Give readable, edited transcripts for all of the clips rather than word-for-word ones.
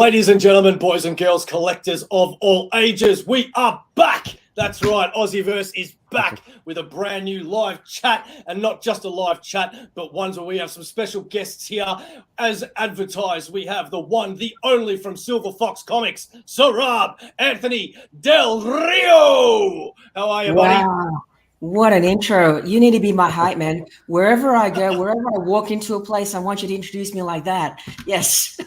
Ladies and gentlemen, boys and girls, collectors of all ages, we are back. That's right, AussieVerse is back with a brand new live chat, and not just a live chat, but ones where we have some special guests here. As advertised, we have the one, the only from Silver Fox Comix, Sorab, Anthony Del Rio. How are you, buddy? Wow. What an intro. You need to be my hype man. Wherever I go, wherever I walk into a place, I want you to introduce me like that. Yes.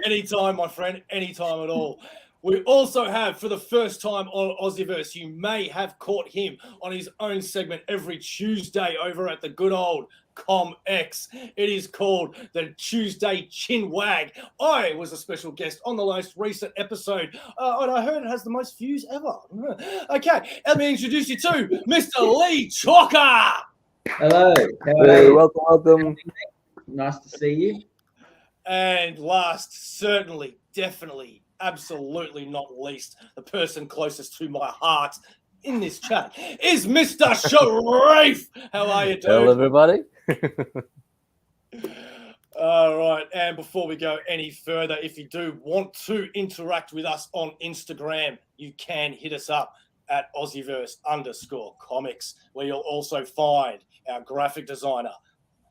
Anytime, my friend, anytime at all. We also have, for the first time on AussieVerse, you may have caught him on his own segment every Tuesday over at the good old Comx. It is called the Tuesday Chin Wag. I was a special guest on the most recent episode, and I heard it has the most views ever. Okay, let me introduce you to Mr. Leigh Chalker. Hello. Hey, welcome. Nice to see you. And last, certainly, definitely, absolutely not least, the person closest to my heart in this chat is Mr. Sharif. How are you, dude? Hello, everybody. All right, and before we go any further, if you do want to interact with us on Instagram, you can hit us up at AussieVerse_Comix, where you'll also find our graphic designer,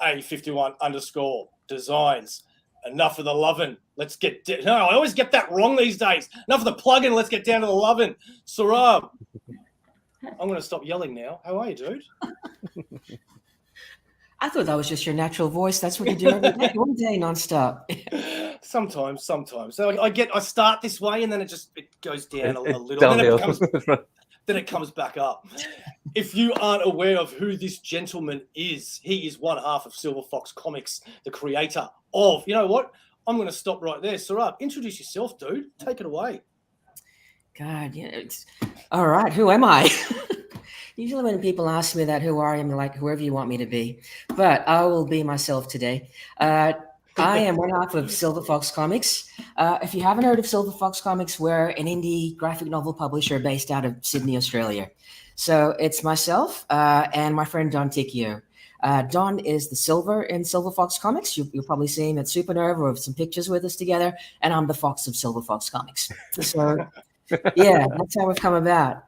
A51_Designs. Enough of the lovin'. Let's get no, I always get that wrong these days. Enough of the plug-in. Let's get down to the lovin'. Sorab, I'm going to stop yelling now. How are you, dude? I thought that was just your natural voice. That's what you do every day, all day, nonstop. Sometimes. So I start this way, and then it goes down a little. Then it comes back up. If you aren't aware of who this gentleman is, he is one half of Silver Fox Comix, the creator of, you know what? I'm going to stop right there. Sorab, introduce yourself, dude. Take it away. God, it's all right. Who am I? Usually when people ask me that, who are I? I'm like, whoever you want me to be. But I will be myself today. I am one half of Silver Fox Comix. If you haven't heard of Silver Fox Comix, we're an indie graphic novel publisher based out of Sydney, Australia. So it's myself and my friend Don Ticchio. Don is the Silver in Silver Fox Comix. You'll probably see him at Supernova with some pictures with us together. And I'm the Fox of Silver Fox Comix. So yeah, that's how we've come about.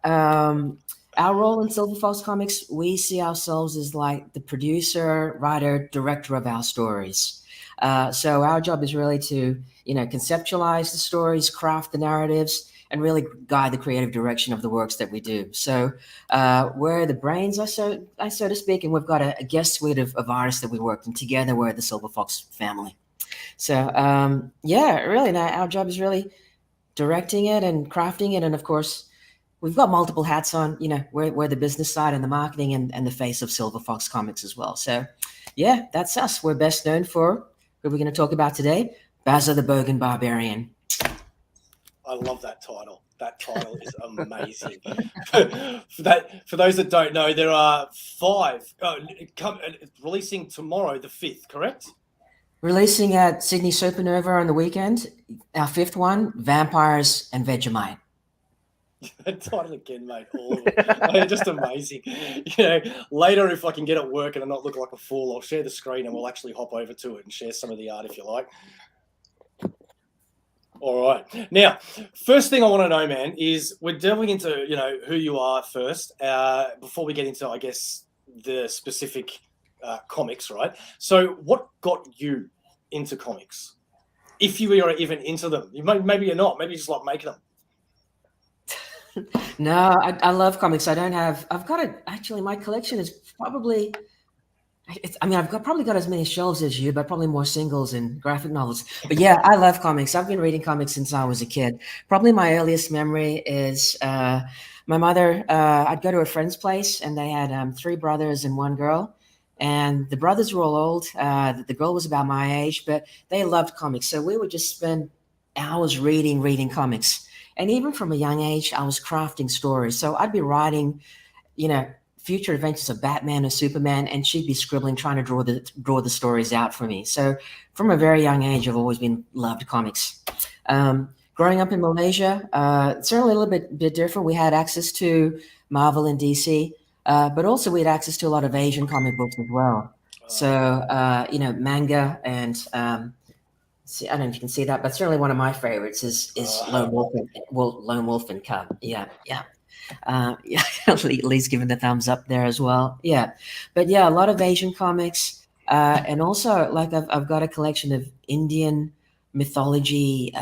Our role in Silver Fox Comix, we see ourselves as like the producer, writer, director of our stories. So our job is really to, conceptualize the stories, craft the narratives, and really guide the creative direction of the works that we do. So we're the brains, so to speak, and we've got a guest suite of artists that we work, and together we're the Silver Fox family. So really, now our job is really directing it and crafting it, and of course, we've got multiple hats on. We're the business side and the marketing and the face of Silver Fox Comix as well. So yeah, that's us. We're best known for who we're going to talk about today, Bazza the Bogan Barbarian. I love that title. That title is amazing. For those that don't know, there are 5 releasing tomorrow, the 5th, correct? Releasing at Sydney Supernova on the weekend. Our 5th one, Vampires and Vegemite. That title again, mate. All of it. Just amazing. Later, if I can get it working and not look like a fool, I'll share the screen and we'll actually hop over to it and share some of the art if you like. All right. Now, first thing I want to know, man, is we're delving into, who you are first before we get into, I guess, the specific comics, right? So what got you into comics? If you are even into them, maybe you're not. Maybe you just like making them. No, I love comics. Actually, my collection is probably, I've probably got as many shelves as you, but probably more singles and graphic novels. But yeah, I love comics. I've been reading comics since I was a kid. Probably my earliest memory is my mother, I'd go to a friend's place and they had 3 brothers and 1 girl. And the brothers were all old. The girl was about my age, but they loved comics. So we would just spend hours reading comics. And even from a young age, I was crafting stories. So I'd be writing, future adventures of Batman or Superman, and she'd be scribbling, trying to draw the stories out for me. So from a very young age, I've always loved comics. Growing up in Malaysia, certainly a little bit different. We had access to Marvel and DC, but also we had access to a lot of Asian comic books as well. So, manga and see, I don't know if you can see that, but certainly one of my favorites is Lone Wolf and Cub. Yeah. Yeah, Lee's giving the thumbs up there as well. Yeah, but yeah, a lot of Asian comics, and also like I've got a collection of Indian mythology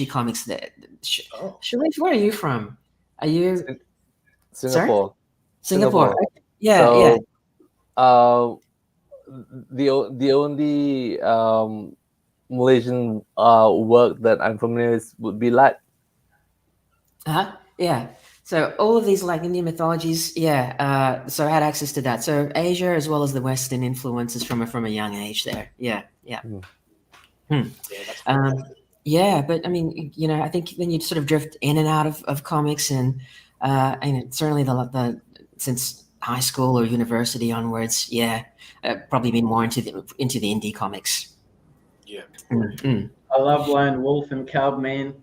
comics. That Sharif, where are you from? Are you Singapore. Sorry? Singapore. Yeah, so, yeah. The only Malaysian work that I'm familiar with would be Lat. Yeah. So all of these like Indian mythologies, yeah. So I had access to that. So Asia as well as the Western influences from a young age there. Yeah. Yeah, but I mean, you know, I think then you sort of drift in and out of comics, and certainly the since high school or university onwards, yeah, probably been more into the indie comics. Yeah. I love Lone Wolf and Cub, man.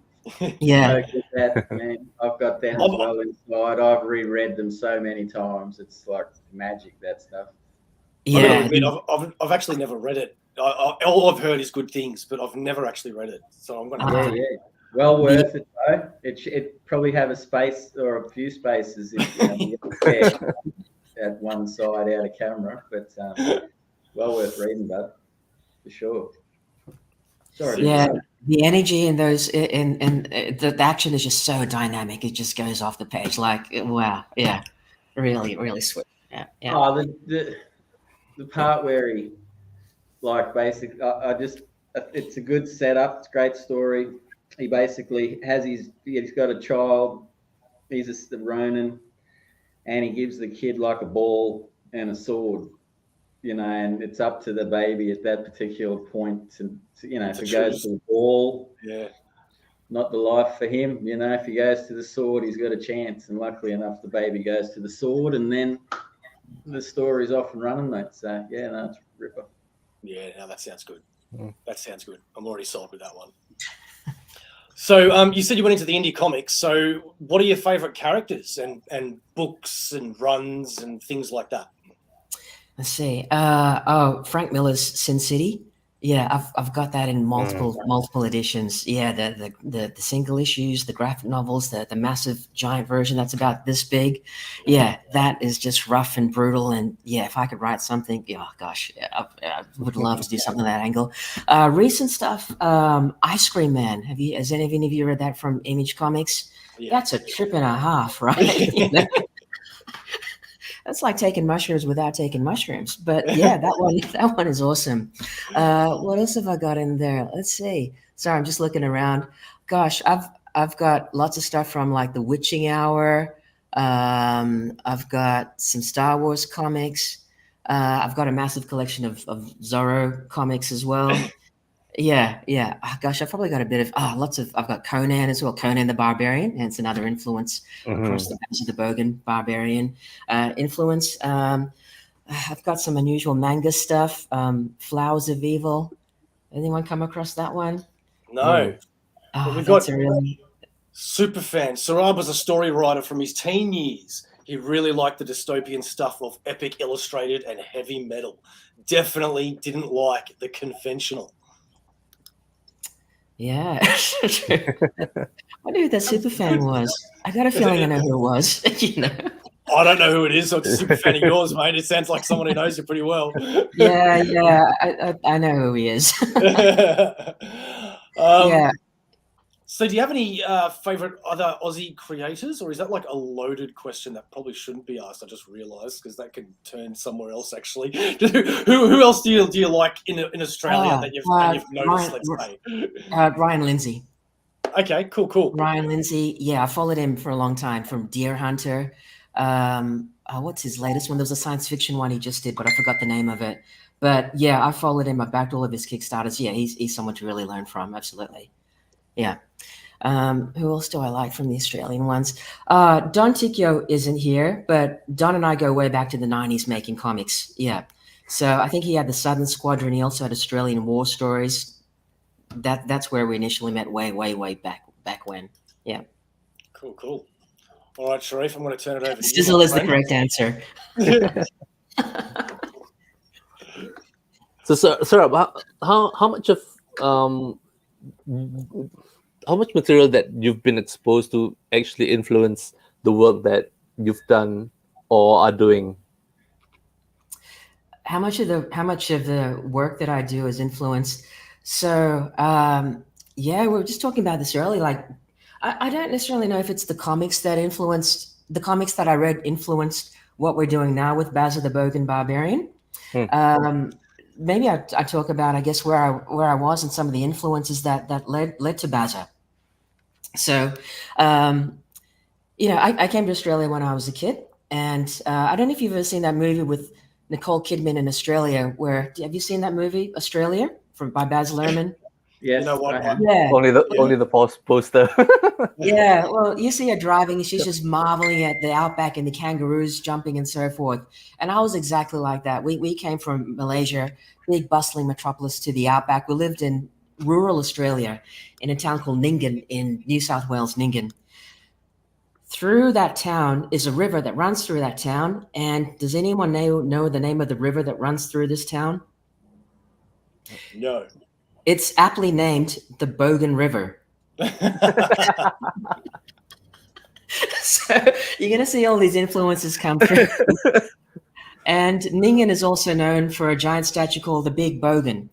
Yeah. So good, man. I've got them as well inside. I've reread them so many times. It's like magic, that stuff. Yeah. I gotta admit, I've actually never read it. All I've heard is good things, but I've never actually read it. So I'm gonna. Yeah. Well worth it though. It probably have a space or a few spaces if you get at one side out of camera, but well worth reading, bud, for sure. Sorry. Yeah, the energy in those and the action is just so dynamic. It just goes off the page like wow. Yeah, really sweet. Yeah. Oh, the part where he like basically, it's a good setup. It's a great story. He basically he's got a child. He's the Ronin, and he gives the kid like a ball and a sword. And it's up to the baby at that particular point to if he goes to the ball, not the life for him. If he goes to the sword, he's got a chance. And luckily enough, the baby goes to the sword, and then the story's off and running, mate. So it's a ripper. Yeah, no, that sounds good. That sounds good. I'm already sold with that one. So you said you went into the indie comics. So what are your favorite characters and books and runs and things like that? Let's see. Frank Miller's Sin City. Yeah, I've got that in multiple editions. Yeah, the single issues, the graphic novels, the massive giant version that's about this big. Yeah, that is just rough and brutal. And yeah, if I could write something, I would love to do something at that angle. Recent stuff, Ice Cream Man. Has any of you read that from Image Comics? Yeah. That's a trip and a half, right? That's like taking mushrooms without taking mushrooms. But yeah, that one is awesome. What else have I got in there? Let's see. Sorry, I'm just looking around. Gosh, I've got lots of stuff from like The Witching Hour. I've got some Star Wars comics. I've got a massive collection of Zorro comics as well. Yeah. Gosh, I've probably got a bit of I've got Conan as well, Conan the Barbarian, and it's another influence, of course, the Bogan Barbarian influence. I've got some unusual manga stuff, Flowers of Evil. Anyone come across that one? No. We've got super fan. Sorab was a story writer from his teen years. He really liked the dystopian stuff of epic illustrated and heavy metal. Definitely didn't like the conventional. Yeah. I wonder who that super fan was. I got a feeling I know who it was. I don't know who it is. So it's a super fan of yours, mate. It sounds like someone who knows you pretty well. Yeah. I know who he is. Yeah. So do you have any favorite other Aussie creators, or is that like a loaded question that probably shouldn't be asked? I just realized because that can turn somewhere else actually. Who else do you like in Australia that you've noticed? Let's say Ryan Lindsay. Okay, cool. Ryan Lindsay, yeah, I followed him for a long time from Deer Hunter. What's his latest one? There was a science fiction one he just did, but I forgot the name of it. But yeah, I followed him. I backed all of his Kickstarters. Yeah, he's someone to really learn from. Absolutely. Yeah. Who else do I like from the Australian ones? Don Ticchio isn't here, but Don and I go way back to the 90s making comics. Yeah. So I think he had the Southern Squadron. He also had Australian War Stories. That's where we initially met way back when. Yeah. Cool. All right, Sharif, I'm going to turn it over to you. Sizzle is the correct answer. So, Sorab, how much of um, how much material that you've been exposed to actually influence the work that you've done or are doing? How much of the work that I do is influenced? So yeah, we were just talking about this earlier. Like, I don't necessarily know if it's the comics that I read influenced what we're doing now with Bazza the Bogan Barbarian. Maybe I talk about, I guess, where I was and some of the influences that led to Bazza. So, I came to Australia when I was a kid, and I don't know if you've ever seen that movie with Nicole Kidman in Australia. Have you seen that movie, Australia, by Baz Luhrmann? Yes, You know what? I have. Yeah. Only the poster. Yeah, well, you see her driving, and she's just marveling at the outback and the kangaroos jumping and so forth. And I was exactly like that. We came from Malaysia, big bustling metropolis, to the outback. We lived in rural Australia in a town called Nyngan in New South Wales, Nyngan. Through that town is a river that runs through that town. And does anyone know the name of the river that runs through this town? No. It's aptly named the Bogan River. So you're going to see all these influences come through. And Nyngan is also known for a giant statue called the Big Bogan,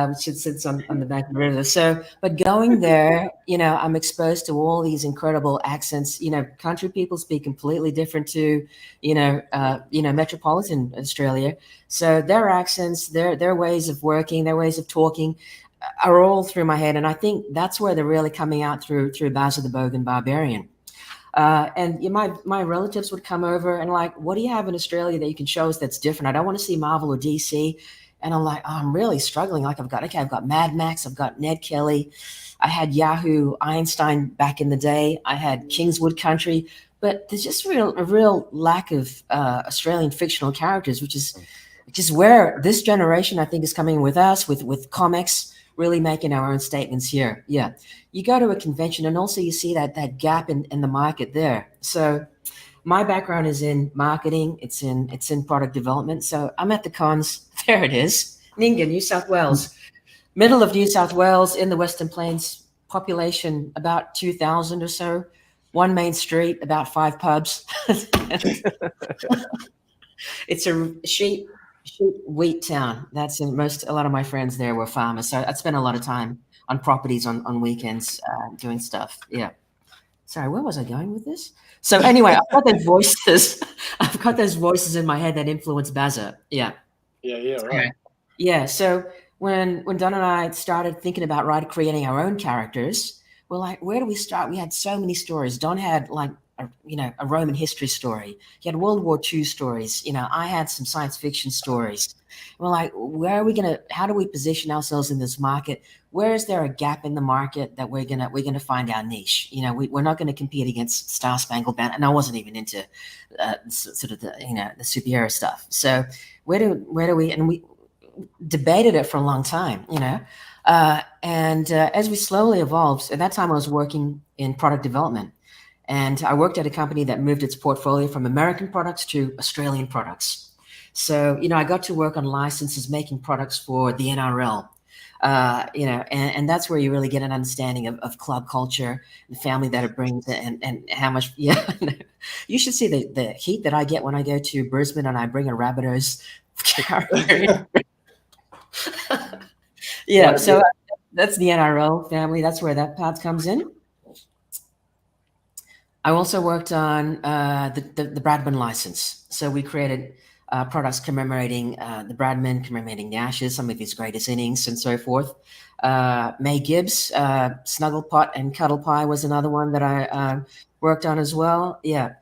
which sits on the bank of the river. So, but going there, I'm exposed to all these incredible accents. Country people speak completely different to, metropolitan Australia. So their accents, their ways of working, their ways of talking are all through my head. And I think that's where they're really coming out through Bazza the Bogan Barbarian. And my relatives would come over and like, what do you have in Australia that you can show us that's different? I don't want to see Marvel or DC. And I'm like, I'm really struggling. Like I've got Mad Max, I've got Ned Kelly, I had Yahoo Einstein back in the day, I had Kingswood Country, but there's just a real lack of Australian fictional characters, which is where this generation I think is coming with us with Comx, really making our own statements here. Yeah. You go to a convention and also you see that gap in the market there. So my background is in marketing. It's in product development. So I'm at the cons. There it is. Nyngan, New South Wales, middle of New South Wales in the Western Plains, population about 2,000 or so, one main street, about 5 pubs. It's a sheep wheat town. That's a lot of my friends there were farmers. So I'd spend a lot of time on properties on weekends doing stuff. Yeah. Sorry, where was I going with this? So anyway, I've got those voices. I've got those voices in my head that influence Bazza. Yeah. Yeah, right. Okay. Yeah. So when Don and I started thinking about creating our own characters, we're like, where do we start? We had so many stories. Don had like a Roman history story. He had World War II stories. I had some science fiction stories. We're like, how do we position ourselves in this market? Where is there a gap in the market that we're gonna find our niche? We're not going to compete against Star Spangled Banner, and I wasn't even into sort of the superhero stuff. So where do we? And we debated it for a long time, and as we slowly evolved. At that time, I was working in product development, and I worked at a company that moved its portfolio from American products to Australian products. So, I got to work on licenses, making products for the NRL, and that's where you really get an understanding of club culture, the family that it brings, and how much, you should see the heat that I get when I go to Brisbane and I bring a Rabbitohs character. Yeah, so that's the NRL family. That's where that part comes in. I also worked on the Bradman license. So we created products commemorating the Bradman, commemorating the Ashes, some of his greatest innings and so forth. May Gibbs, Snugglepot and Cuddle Pie was another one that I worked on as well. Yeah.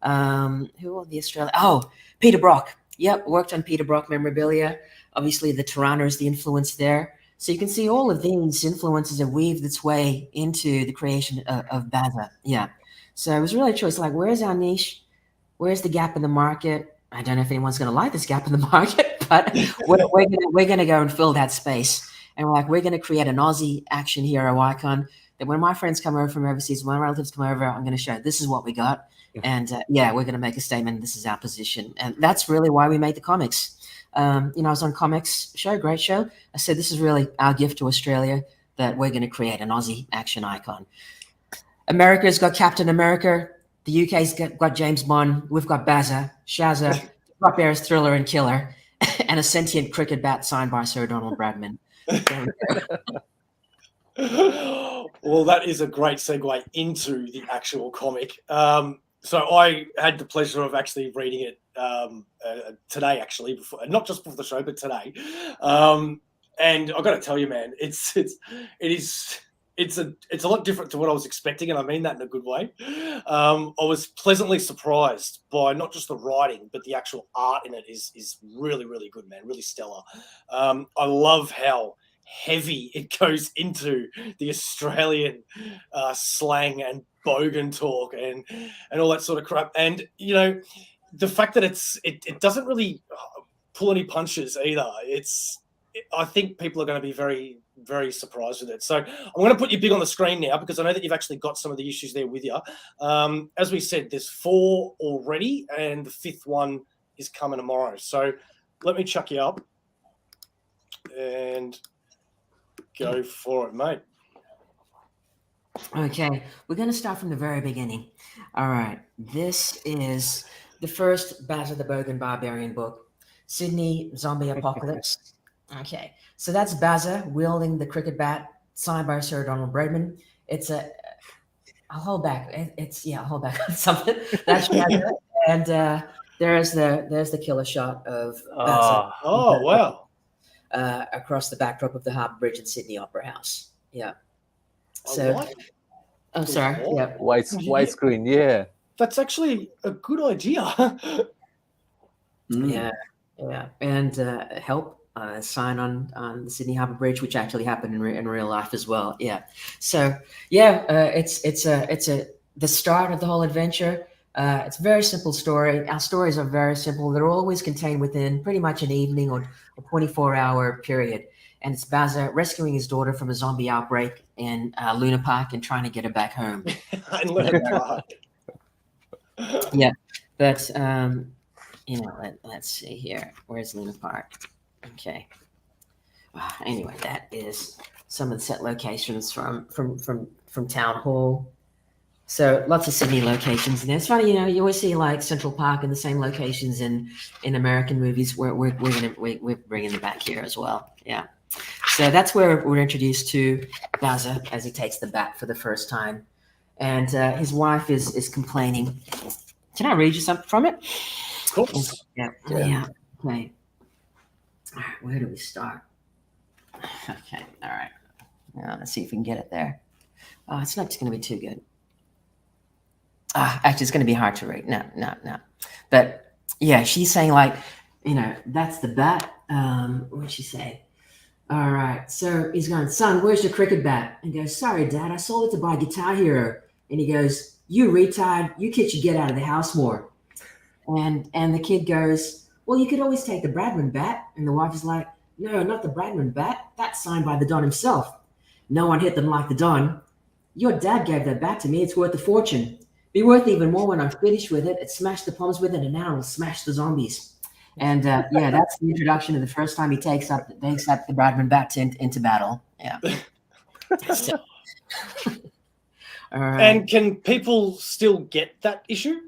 Who are the Australian? Oh, Peter Brock. Yep, worked on Peter Brock memorabilia. Obviously, the Toronto is the influence there. So you can see all of these influences have weaved its way into the creation of Bazza. Yeah. So it was really a choice. Like, where's our niche? Where's the gap in the market? I don't know if anyone's going to like this gap in the market, but we're going to go and fill that space. And we're going to create an Aussie action hero icon that when my friends come over from overseas, when my relatives come over, I'm going to show this is what we got. And we're going to make a statement. This is our position. And that's really why we made the comics. I was on Comx show, great show. I said, this is really our gift to Australia, that we're going to create an Aussie action icon. America's got Captain America. The UK's got James Bond. We've got Bazza, Shazza, Rock Bear's Thriller and Killer, and a sentient cricket bat signed by Sir Donald Bradman. Well, that is a great segue into the actual comic. So I had the pleasure of actually reading it today, actually, before, not just before the show, but today. And I've got to tell you, man, it's a lot different to what I was expecting, and I mean that in a good way. I was pleasantly surprised by not just the writing, but the actual art in it is really, really good, man, really stellar. I love how heavy it goes into the Australian slang and bogan talk and all that sort of crap. And, the fact that it doesn't really pull any punches either. I think people are going to be very, very surprised with it. So I'm going to put you big on the screen now, because I know that you've actually got some of the issues there with you. As we said, there's 4 already, and the 5th one is coming tomorrow. So let me chuck you up and go for it, mate. Okay, we're going to start from the very beginning. All right, this is the first Bazza the Bogan Barbarian book, Sydney Zombie Apocalypse. Okay, so that's Bazza wielding the cricket bat, signed by Sir Donald Bradman. I'll hold back. I'll hold back on something. That's Bazza, and there's the killer shot of Bazza. Oh, wow. Across the backdrop of the Harbour Bridge and Sydney Opera House. Yeah. So, I'm sorry. Yeah. Widescreen. Yeah. That's actually a good idea. Yeah. And help sign on the Sydney Harbour Bridge, which actually happened in real life as well. Yeah. So it's the start of the whole adventure. It's a very simple story. Our stories are very simple. They're always contained within pretty much an evening or a 24-hour period. And it's Bazza rescuing his daughter from a zombie outbreak in Luna Park and trying to get her back home. In Luna Park. Yeah, but let's see here. Where's Luna Park? Okay. Anyway, that is some of the set locations from Town Hall. So lots of Sydney locations, and it's funny, you always see like Central Park in the same locations in American movies. We're bringing them back here as well. Yeah. So that's where we're introduced to Bazza as he takes the bat for the first time, and his wife is complaining. Can I read you something from it? Of course. Yeah. Okay. All right, where do we start? Okay. All right. Let's see if we can get it there. It's not going to be too good. Actually, it's going to be hard to read. No. But yeah, she's saying like, that's the bat. What'd she say? All right. So he's going, son, where's your cricket bat? And he goes, sorry, Dad, I sold it to buy Guitar Hero. And he goes, you retard, you kids should get out of the house more. And the kid goes, well, you could always take the Bradman bat. And the wife is like, no, not the Bradman bat. That's signed by the Don himself. No one hit them like the Don. Your dad gave that bat to me. It's worth a fortune. Be worth even more when I'm finished with it. It smashed the palms with it, and now it'll smash the zombies. And that's the introduction of the first time he takes up the Bradman bat into battle. Yeah. So, and can people still get that issue?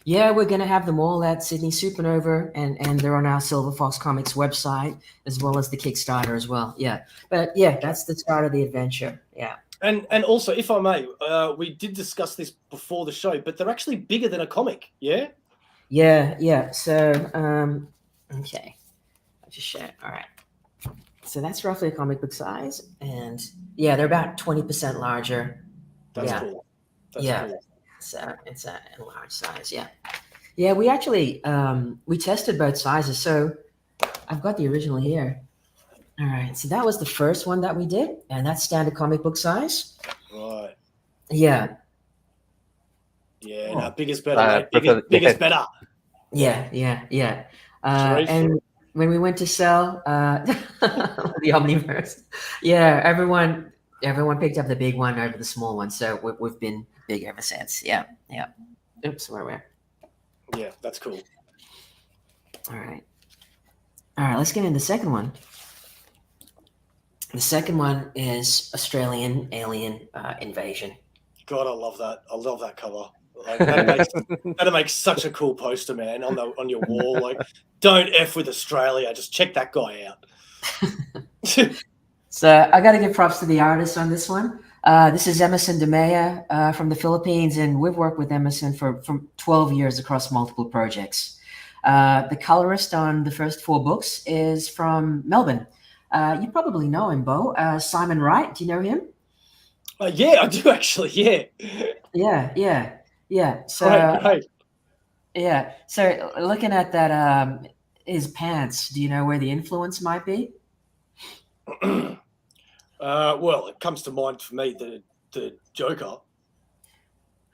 Yeah, we're going to have them all at Sydney Supernova, and they're on our Silver Fox Comics website, as well as the Kickstarter as well. Yeah. But yeah, that's the start of the adventure. Yeah. And also, if I may, we did discuss this before the show, but they're actually bigger than a comic, yeah? Yeah. So, okay. I'll just share it. All right. So that's roughly a comic book size. And yeah, they're about 20% larger. That's cool. That's cool. So it's a large size. Yeah. Yeah, we actually, we tested both sizes. So I've got the original here. All right, so that was the first one that we did, and that's standard comic book size. Right. Yeah. Yeah, no, bigger's better. Bigger's better. Yeah. And when we went to sell the OmniBeau, yeah, everyone picked up the big one over the small one, so we've been big ever since. Yeah. Oops, where? Yeah, that's cool. All right. All right, let's get into the second one. The second one is Australian alien invasion. God, I love that. I love that cover. Like, that'd make such a cool poster, man, on your wall. Like, don't F with Australia. Just check that guy out. So I got to give props to the artist on this one. This is Emerson DeMea from the Philippines, and we've worked with Emerson for 12 years across multiple projects. The colorist on the first 4 books is from Melbourne. You probably know him, Bo. Simon Wright. Do you know him? Yeah, I do actually. Yeah. So, right. Yeah. So looking at that, his pants, do you know where the influence might be? Well, it comes to mind for me the Joker.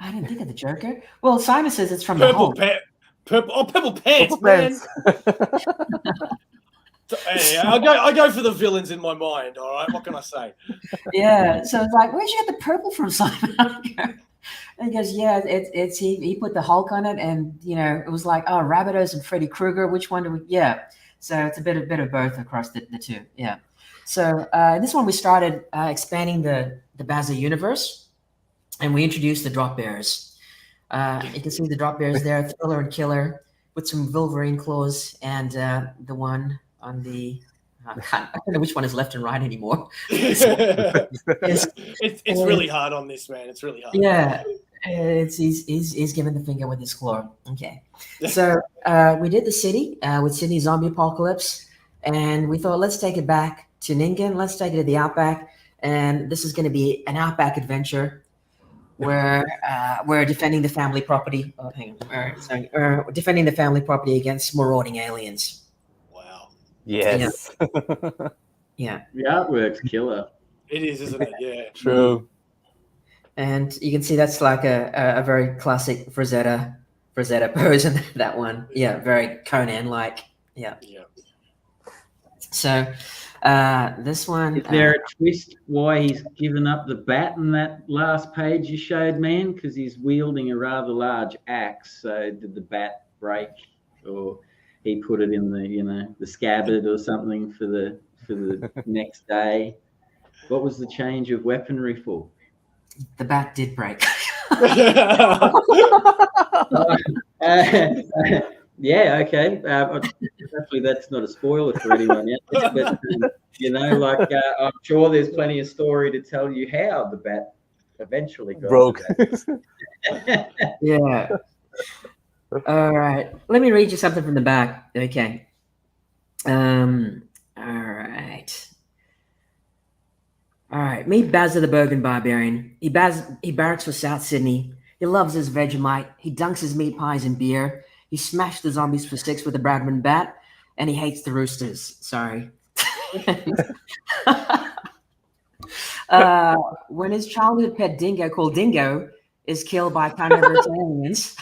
I didn't think of the Joker. Well, Simon says it's from the Hulk. Purple pants, man. Hey, I go for the villains in my mind. All right, what can I say? Yeah. So it's like, where'd you get the purple from, Simon? And he goes, yeah, it's he put the Hulk on it, and it was like, oh, Rabbitohs and Freddy Krueger. Which one do we? Yeah. So it's a bit of both across the two. Yeah. So this one we started expanding the Bazza universe, and we introduced the Drop Bears. You can see the Drop Bears there, Thriller and Killer, with some Wolverine claws, and the one on the I don't know which one is left and right anymore. It's really hard on this, man. It's really hard. Yeah. He's giving the finger with his claw. Okay. So we did the city with Sydney Zombie Apocalypse, and we thought, let's take it back to Ningen. Let's take it to the Outback. And this is going to be an Outback adventure where we're defending the family property. Oh, hang on. Defending the family property against marauding aliens. Wow. Yes. Yeah. The artwork's killer. It is, isn't it? Yeah. True. And you can see that's like a very classic Frazetta pose in that one. Yeah, very Conan-like. Yeah. So this one... Is there a twist why he's given up the bat in that last page you showed, man? Because he's wielding a rather large axe. So did the bat break, or he put it in the scabbard or something for the next day? What was the change of weaponry for? The bat did break. Yeah, okay. Hopefully that's not a spoiler for anyone yet. But, I'm sure there's plenty of story to tell you how the bat eventually got broke. Yeah. All right. Let me read you something from the back. Okay. All right. Meet Bazza the Bogan Barbarian. He barracks for South Sydney. He loves his Vegemite. He dunks his meat pies in beer. He smashed the zombies for 6 with a Bradman bat, and he hates the roosters. Sorry. When his childhood pet dingo, called Dingo, is killed by carnivorous aliens.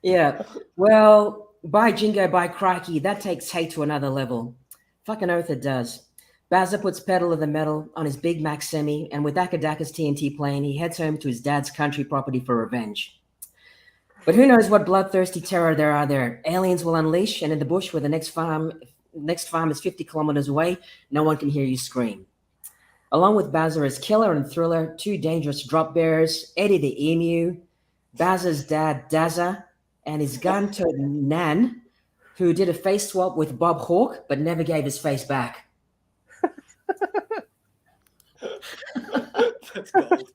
Yeah. Well, by jingo, by crikey, that takes hate to another level. Fucking oath it does. Bazza puts pedal to the metal on his Big Mac semi, and with Akadaka's TNT plane, he heads home to his dad's country property for revenge. But who knows what bloodthirsty terror there are there. Aliens will unleash, and in the bush where the next farm is 50 kilometers away, no one can hear you scream. Along with Bazza is Killer and Thriller, 2 dangerous drop bears, Eddie the Emu, Bazza's dad Dazza, and his gun-toted Nan, who did a face swap with Bob Hawke, but never gave his face back. That's gold.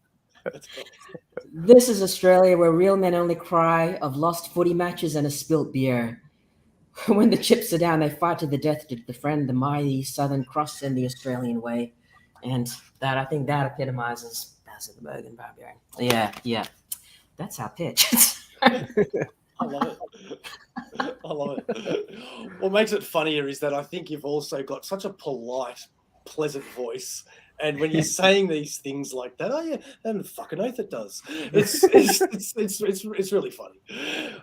This is Australia, where real men only cry of lost footy matches and a spilt beer. When the chips are down, they fight to the death to defend the mighty Southern Cross and the Australian way. And I think that epitomizes Bazza the Bogan Barbarian. Yeah. That's our pitch. I love it. What makes it funnier is that I think you've also got such a polite, pleasant voice. And when you're saying these things like that, oh yeah, and fucking oath it does. It's really funny.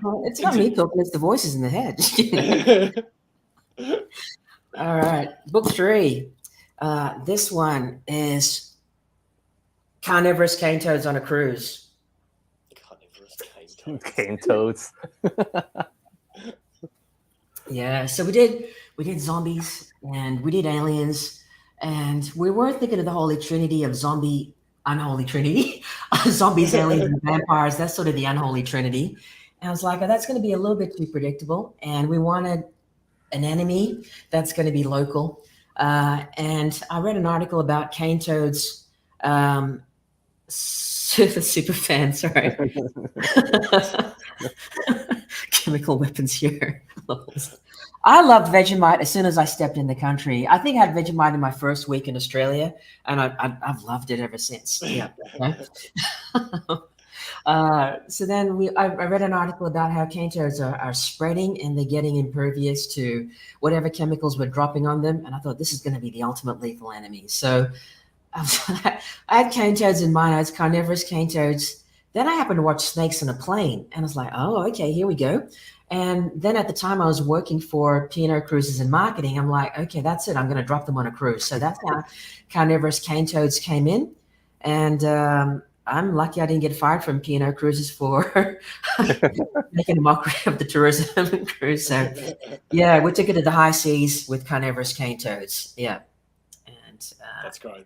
Well, it's not me talking; it's the voices in the head. All right, book 3. This one is Carnivorous Cane Toads on a Cruise. Carnivorous cane toads. Cane toads. Yeah, so we did zombies and we did aliens, and we were thinking of the holy trinity of zombie unholy trinity, zombies, aliens, and vampires. That's sort of the unholy trinity. And I was like, oh, that's going to be a little bit too predictable, and we wanted an enemy that's going to be local. And I read an article about cane toads. Super fan, sorry. Chemical weapons here. I loved Vegemite as soon as I stepped in the country. I think I had Vegemite in my first week in Australia, and I've loved it ever since. Yeah. So then I read an article about how cane toads are spreading and they're getting impervious to whatever chemicals we're dropping on them. And I thought this is going to be the ultimate lethal enemy. So I had cane toads in my notes, carnivorous cane toads. Then I happened to watch Snakes on a Plane, and I was like, oh, okay, here we go. And then at the time I was working for P&O Cruises and Marketing, I'm like, okay, that's it. I'm going to drop them on a cruise. So that's how carnivorous cane toads came in. And I'm lucky I didn't get fired from P&O Cruises for making a mockery of the tourism cruise. So yeah, we took it to the high seas with carnivorous cane toads. Yeah. And that's great.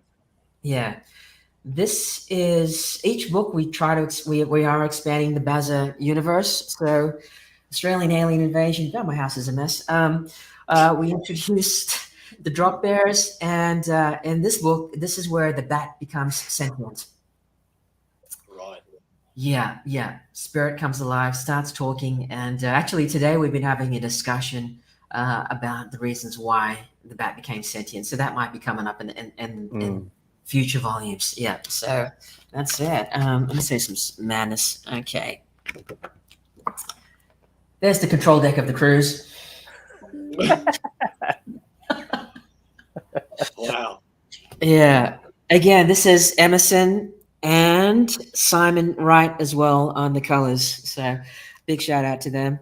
Yeah. This is each book we try to we are expanding the Bazza universe. So Australian Alien Invasion. God, my house is a mess. We introduced the Drop Bears, and in this book, this is where the bat becomes sentient. Right. Yeah. Spirit comes alive, starts talking, and actually today we've been having a discussion about the reasons why the bat became sentient. So that might be coming up in future volumes. Yeah. So that's it. Let me say some madness. Okay. There's the control deck of the cruise. Wow. Yeah. Again, this is Emerson and Simon Wright as well on the colors. So big shout out to them.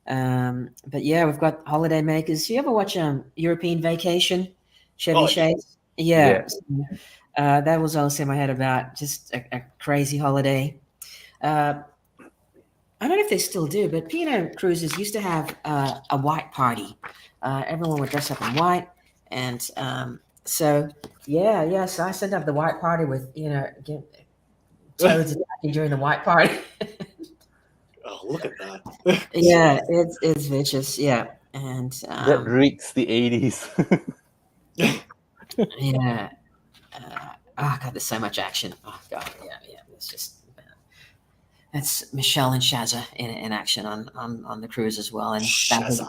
But yeah, we've got holiday makers. You ever watch European Vacation? Chevy Chase? Yeah. That was also in my head about just a crazy holiday. I don't know if they still do, but P&O Cruises used to have a white party. Everyone would dress up in white. And so I set up the white party with, toads attacking during the white party. Oh, look at that. Yeah, it's vicious. Yeah. And that reeks the 80s. Yeah. Oh, God, there's so much action. Oh, God. Yeah. It's just. That's Michelle and Shazza in action on the cruise as well, and Shazza.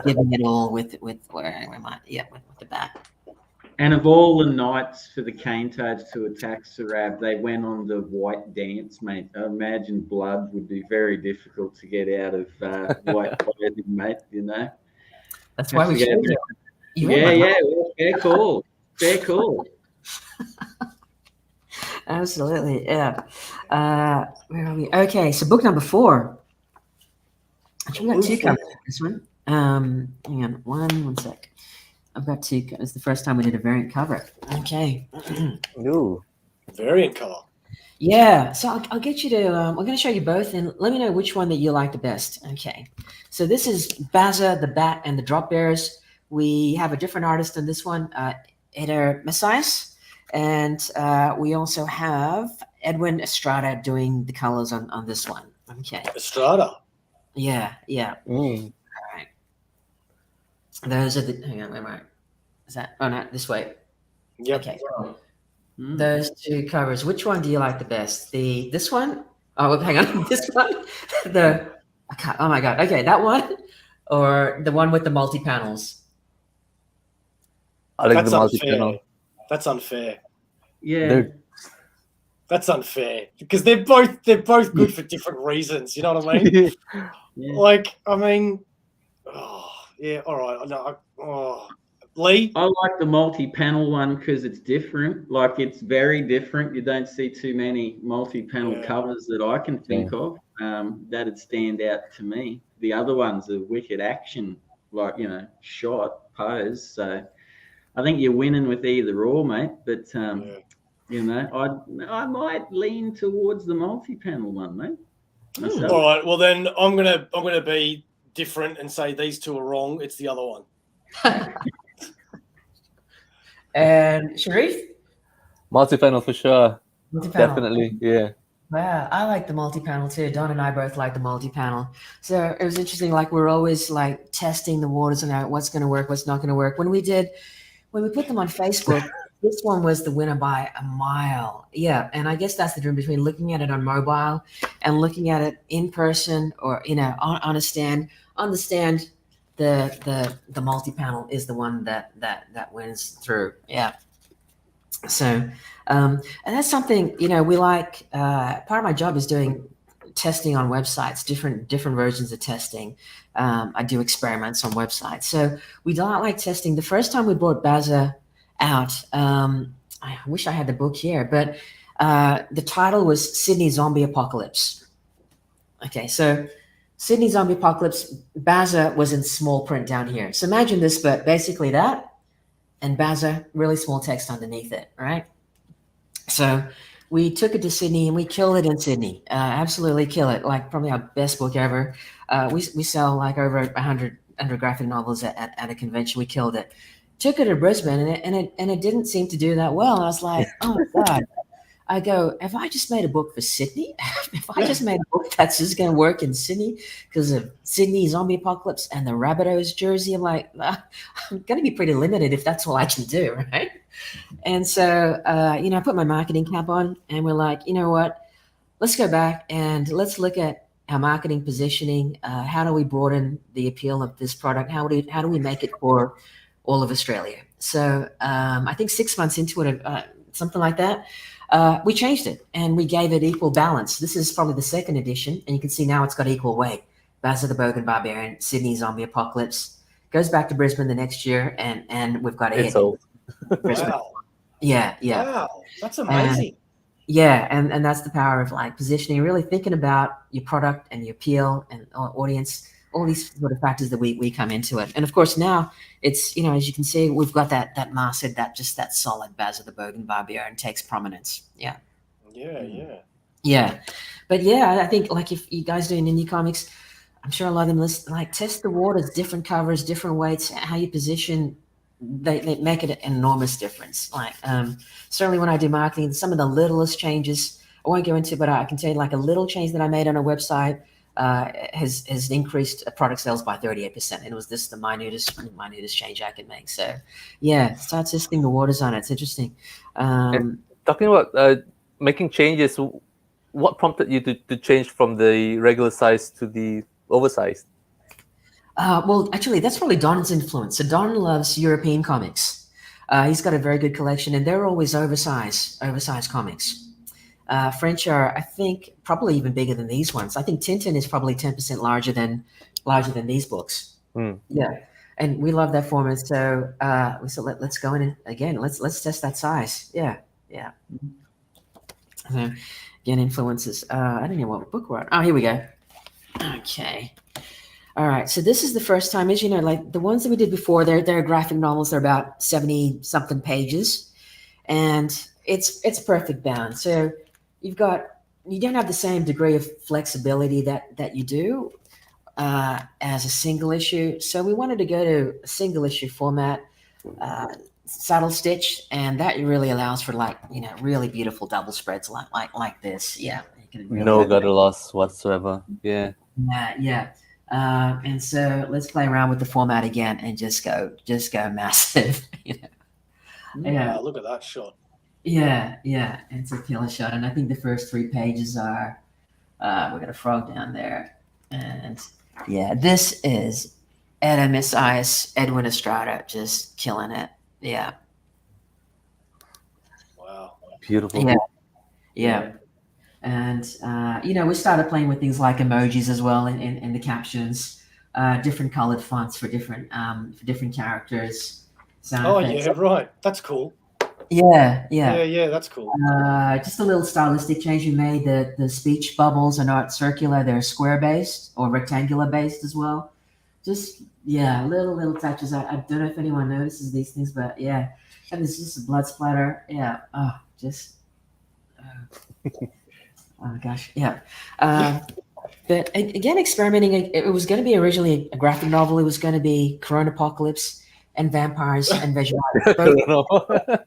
giving it all with where am I? Yeah, with the bat. And of all the nights for the cane toads to attack Sorab, they went on the white dance, mate. I imagine blood would be very difficult to get out of white clothing, mate. You know. That's why we should. Fair call. Fair call. Absolutely, yeah. Where are we? Okay, so book number 4. Actually, we got 2 covers for this one. Hang on, one sec. I've got 2. It's the first time we did a variant cover. Okay. No. Variant color. Yeah, so I'll get you to. I'm going to show you both, and let me know which one that you like the best. Okay. So this is Bazza, the Bat, and the Drop Bears. We have a different artist on this one, Eder Messias. And we also have Edwin Estrada doing the colors on this one. Okay. Estrada. Yeah. All right. Those are the. Hang on, where am I? Is that? Oh no, this way. Yep. Okay. Those 2 covers. Which one do you like the best? This one? Oh, hang on. This one. Oh my God. Okay, that one, or the one with the multi panels. I like the multi-panel. That's unfair. Yeah. That's unfair because they're both good for different reasons. You know what I mean? Yeah. Like, I mean, all right. Leigh? I like the multi-panel one because it's different. Like, it's very different. You don't see too many multi-panel covers that I can think of that'd stand out to me. The other ones are wicked action, like, shot, pose. So I think you're winning with either or, mate. But I might lean towards the multi-panel one, mate. Myself. All right. Well, then I'm gonna be different and say these two are wrong, it's the other one. And Sharif? Multi-panel for sure. Multi-panel. Definitely, yeah. Wow, I like the multi-panel too. Don and I both like the multi-panel. So it was interesting. Like we're always like testing the waters and what's going to work, what's not going to work. When we put them on Facebook, this one was the winner by a mile. Yeah, and I guess that's the difference between looking at it on mobile and looking at it in person, or on a stand. On the stand, the multi-panel is the one that wins through. Yeah. So, and that's something, we like, part of my job is doing testing on websites, different versions of testing. I do experiments on websites. So we don't like testing. The first time we brought Bazza out, I wish I had the book here, but the title was Sydney Zombie Apocalypse. Okay, so Sydney Zombie Apocalypse, Bazza was in small print down here. So imagine this, but basically that, and Bazza, really small text underneath it, right? So we took it to Sydney and we killed it in Sydney. Absolutely kill it. Like probably our best book ever. We sell like over 100 graphic novels at a convention. We killed it. Took it to Brisbane and it didn't seem to do that well. And I was like, oh my God. I go, have I just made a book for Sydney? If I just made a book that's just going to work in Sydney because of Sydney Zombie Apocalypse and the Rabbitohs jersey, I'm like, I'm going to be pretty limited if that's all I can do, right? And so, I put my marketing cap on and we're like, you know what? Let's go back and let's look at our marketing positioning. How do we broaden the appeal of this product? How do we make it for all of Australia? So I think 6 months into it, something like that, we changed it and we gave it equal balance. This is probably the second edition, and you can see now it's got equal weight. Bazza the Bogan Barbarian, Sydney Zombie Apocalypse, goes back to Brisbane the next year, and we've got a hit. Wow. Yeah. Wow, that's amazing. And that's the power of like positioning, really thinking about your product and your appeal and audience, all these sort of factors that we come into it. And of course now it's, as you can see, we've got that masthead, that solid Bazza the Bogan Barbarian takes prominence. Yeah. But yeah, I think like if you guys doing indie comics, I'm sure a lot of them like test the waters, different covers, different weights, how you position, they make it an enormous difference. Like certainly when I do marketing, some of the littlest changes I won't go into, but I can tell you like a little change that I made on a website has increased product sales by 38%. And it was the minutest change I could make. So yeah, start testing the waters on it. It's interesting. Talking about making changes, what prompted you to change from the regular size to the oversized? Well, actually, that's probably Don's influence. So Don loves European comics. He's got a very good collection, and they're always oversized comics. French are, I think, probably even bigger than these ones. I think Tintin is probably 10% larger than these books. Yeah, and we love that format. So we said, let's go in again. Let's test that size. Yeah. Again, influences. I don't know what book we're on. Oh, here we go. Okay. All right. So this is the first time, as you know, like the ones that we did before, they're graphic novels. They're about 70 something pages, and it's perfect bound. So you don't have the same degree of flexibility that you do as a single issue. So we wanted to go to a single issue format, saddle stitch, and that really allows for really beautiful double spreads like this. Yeah. No gutter loss whatsoever. Yeah. Yeah. And so let's play around with the format again and just go massive. Yeah, look at that shot. Yeah, it's a killer shot. And I think the first 3 pages are we got a frog down there. And yeah, this is Etta Messias, Edwin Estrada, just killing it. Yeah. Wow. Beautiful. Yeah. And we started playing with things like emojis as well in the captions, different colored fonts for different characters. Sound effects. Yeah, right. That's cool. Yeah, that's cool. Just a little stylistic change we made. The speech bubbles are not circular; they're square based or rectangular based as well. Just little touches. I don't know if anyone notices these things, but yeah, and it's just a blood splatter. Yeah, oh gosh, yeah. But again, experimenting. It was going to be originally a graphic novel. It was going to be Corona Apocalypse and vampires and Vegemite.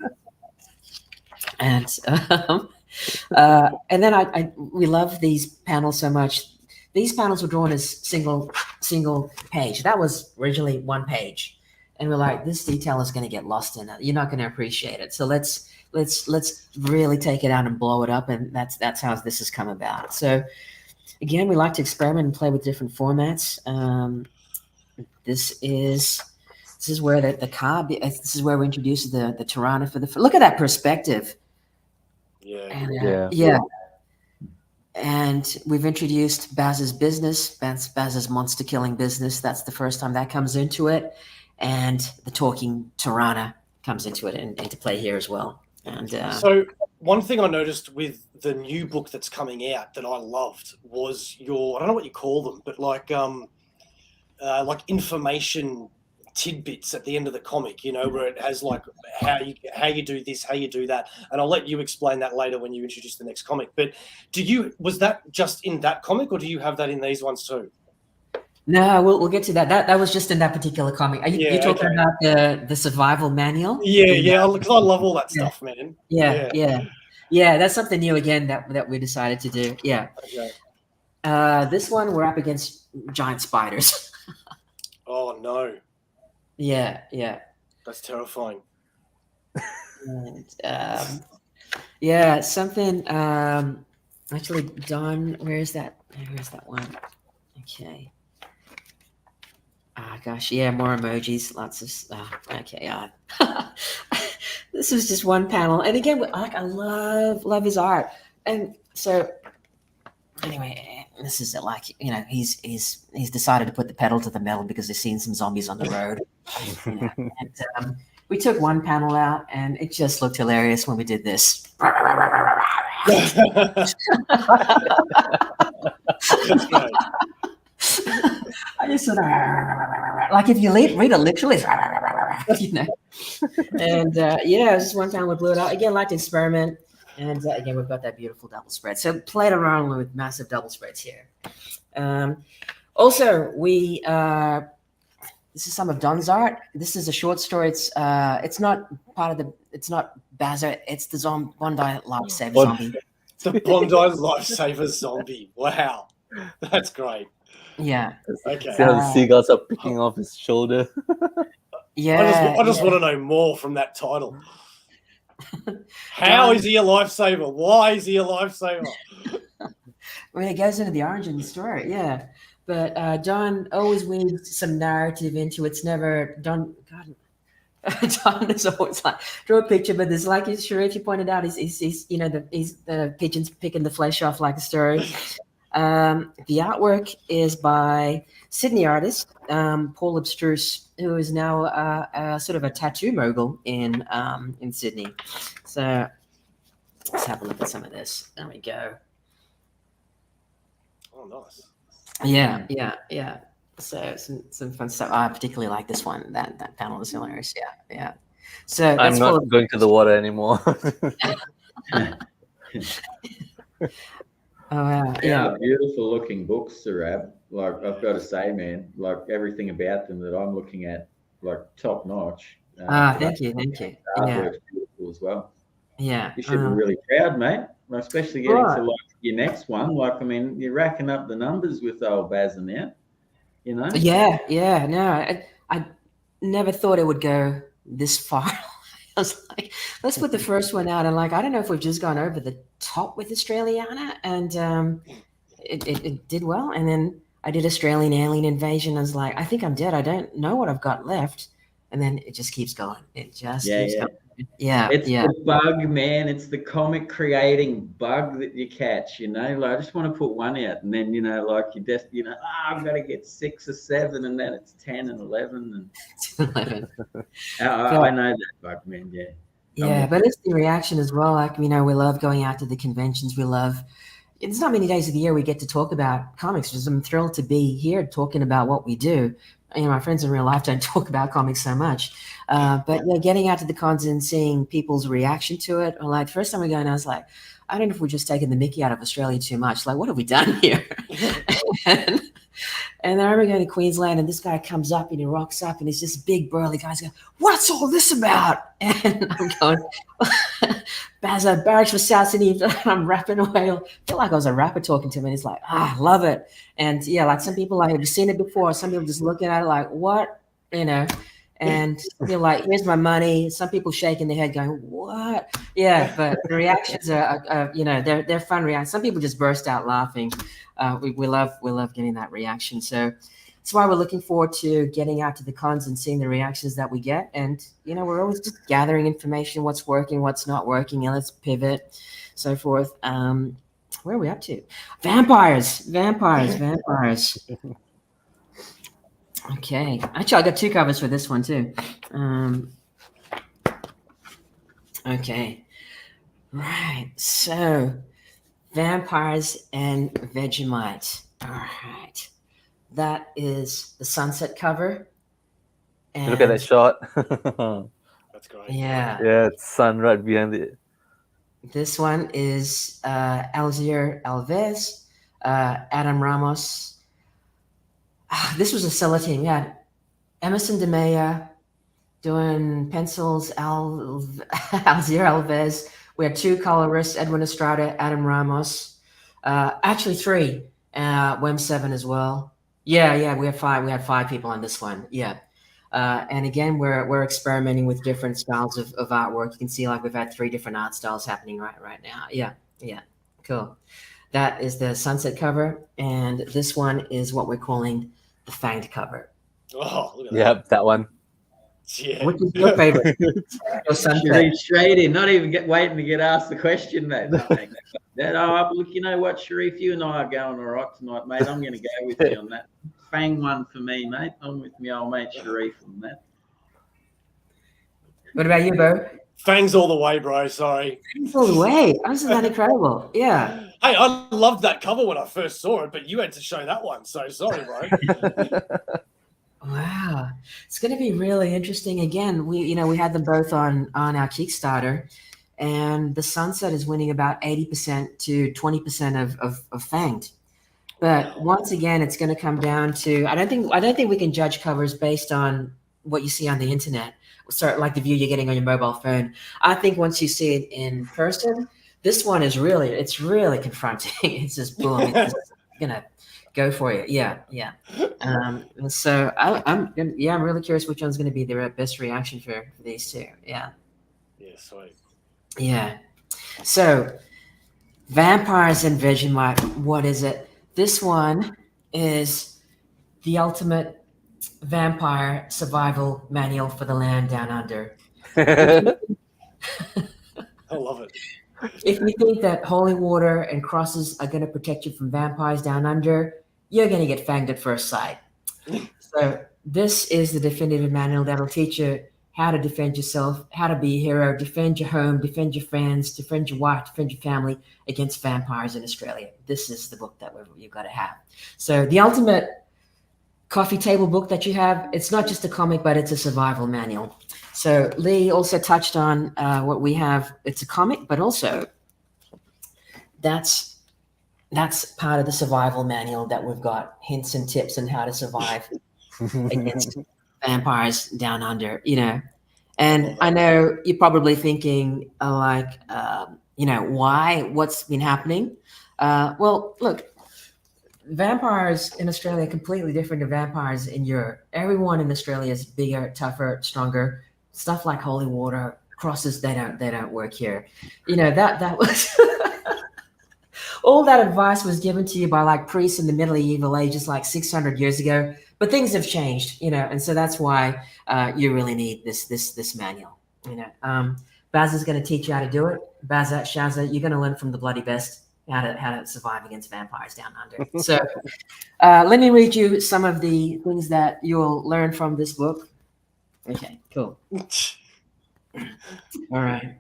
And then we love these panels so much. These panels were drawn as single page. That was originally one page, and we're like, this detail is going to get lost in it. You're not going to appreciate it. So let's really take it out and blow it up, and that's how this has come about. So again, we like to experiment and play with different formats. This is where the card. This is where we introduce the Tirana for the. Look at that perspective. Yeah. And we've introduced Bazza's business, Bazza's monster killing business. That's the first time that comes into it, and the talking Tirana comes into it and into play here as well. And so one thing I noticed with the new book that's coming out that I loved was I don't know what you call them, but like information tidbits at the end of the comic, where it has like how you do this, how you do that, and I'll let you explain that later when you introduce the next comic. But was that just in that comic, or do you have that in these ones too? No, we'll get to that. That was just in that particular comic. Are you talking about the survival manual? Yeah, because I love all that stuff, man. Yeah. That's something new again that we decided to do. Yeah. Okay. This one we're up against giant spiders. Oh no. Yeah. That's terrifying. And, something. Actually, Don, where's that one? Okay. Gosh, yeah, more emojis, lots of. Okay. This was just one panel, and again, I love his art, and so. Anyway, this is it. Like, he's decided to put the pedal to the metal because he's seen some zombies on the road. And we took one panel out, and it just looked hilarious when we did this. That's great. I just sort of like if you read it literally, And it was just one panel we blew it out. Again, like to experiment. And again, we've got that beautiful double spread. So played around with massive double spreads here. Also, this is some of Don's art. This is a short story. It's not it's not Bazza. It's the Bondi Lifesaver zombie. The Bondi Lifesaver zombie. Wow, that's great. Yeah. Okay. See how the seagulls are picking off his shoulder. Yeah. I just want to know more from that title. How is he a lifesaver? Why is he a lifesaver? I mean, it goes into the origin story, yeah. But Don always weaves some narrative into it. It's never Don. God, Don is always like draw a picture, but there's like Sharif, you pointed out, he's the pigeons picking the flesh off like a story. The artwork is by Sydney artist Paul Abstruse, who is now sort of a tattoo mogul in Sydney. So let's have a look at some of this. There we go. Oh, nice. Yeah. So some fun stuff. I particularly like this one. That panel is hilarious. Yeah. So I'm not going to the water anymore. Oh wow! Yeah, beautiful looking books, Sorab. Like I've got to say, man, like everything about them that I'm looking at, like top notch. Thank you. Yeah, beautiful as well. Yeah, you should be really proud, mate. Especially getting to like your next one. Like, I mean, you're racking up the numbers with old Bazza now. Yeah. No, I never thought it would go this far. I was like, let's put the first one out, and like, I don't know if we've just gone over the top with Australiana, and it did well. And then I did Australian Alien Invasion. I was like, I think I'm dead. I don't know what I've got left. And then it just keeps going. It just keeps going. Yeah, it's the bug, man. It's the comic creating bug that you catch. Like I just want to put one out, and then like you just I've got to get 6 or 7, and then it's 10 and 11 and 11. I know that bug, man. Yeah, but it's the reaction as well. Like we love going out to the conventions. We love. It's not many days of the year we get to talk about comics. Because I'm thrilled to be here talking about what we do. My friends in real life don't talk about comics so much. But getting out to the cons and seeing people's reaction to it. Or like the first time we go, and I was like, I don't know if we're just taking the mickey out of Australia too much. Like, what have we done here? And I remember going to Queensland, and this guy comes up and he rocks up, and he's this big burly guy. He's going, "What's all this about?" And I'm going, "Bazza, barracks for South Sydney." And I'm rapping away. I feel like I was a rapper talking to him, and he's like, "Ah, love it." And yeah, like some people like, "Have you seen it before?" Some people just looking at it like, "What?" You know. And you're like, "Here's my money." Some people shaking their head, going, "What?" Yeah, but the reactions are they're fun reactions. Some people just burst out laughing. We love getting that reaction. So that's why we're looking forward to getting out to the cons and seeing the reactions that we get. And we're always just gathering information, what's working, what's not working, and let's pivot, so forth. Where are we up to? Vampires. Okay. Actually, I got 2 covers for this one too. Okay. Right. So, vampires and Vegemite. All right. That is the sunset cover. And Look at that shot. That's great. Yeah. Yeah, it's sun right behind it. This one is Alzier Alves, Adam Ramos. This was a seller team. We had Emerson DeMeya doing pencils, Alzier Alves. We had 2 colorists, Edwin Estrada, Adam Ramos. Actually 3, WEM7 as well. Yeah, we had 5. We had 5 people on this one. Yeah. And again, we're experimenting with different styles of artwork. You can see like we've had 3 different art styles happening right now. Yeah, cool. That is the sunset cover, and this one is what we're calling the fanged cover. Oh, look at Yep, that one. that. Yeah. Which is your favorite? Your sunset. Sharif straight in, not even waiting to get asked the question, mate. Look, you know what, Sharif, you and I are going all right tonight, mate. I'm going to go with you on that. Fang one for me, mate. I'm with my old mate Sharif on that. What about you, Bo? Fangs all the way, bro. Sorry. All the way. Isn't that incredible? Yeah. Hey, I loved that cover when I first saw it, but you had to show that one. So sorry, bro. Wow. It's going to be really interesting. Again, we had them both on our Kickstarter, and the sunset is winning about 80% to 20% of fanged. But once again, it's going to come down to I don't think we can judge covers based on what you see on the internet, like the view you're getting on your mobile phone. I think once you see it in person, this one is really confronting. It's just boom, it's just gonna go for you. Yeah. So I'm really curious which one's going to be the best reaction for these 2. Yeah. Yeah, sweet. Yeah. So, vampires and Vegemite. What is it? This one is the ultimate vampire survival manual for the land down under. I love it. If you think that holy water and crosses are going to protect you from vampires down under, you're going to get fanged at first sight. So this is the definitive manual that'll teach you how to defend yourself, how to be a hero, defend your home, defend your friends, defend your wife, defend your family against vampires in Australia. This is the book that you've got to have. So the ultimate coffee table book that you have, it's not just a comic, but it's a survival manual. So Leigh also touched on what we have. It's a comic, but also that's part of the survival manual that we've got hints and tips on how to survive against vampires down under, And I know you're probably thinking what's been happening? Well, look, vampires in Australia are completely different to vampires in Europe. Everyone in Australia is bigger, tougher, stronger. Stuff like holy water, crosses, they don't work here. That was all that advice was given to you by like priests in the medieval ages, like 600 years ago. But things have changed, and so that's why you really need this manual. Bazza's going to teach you how to do it. Bazza, Shazza, you're going to learn from the bloody best how to survive against vampires down under. So let me read you some of the things that you'll learn from this book. Okay, cool. All right.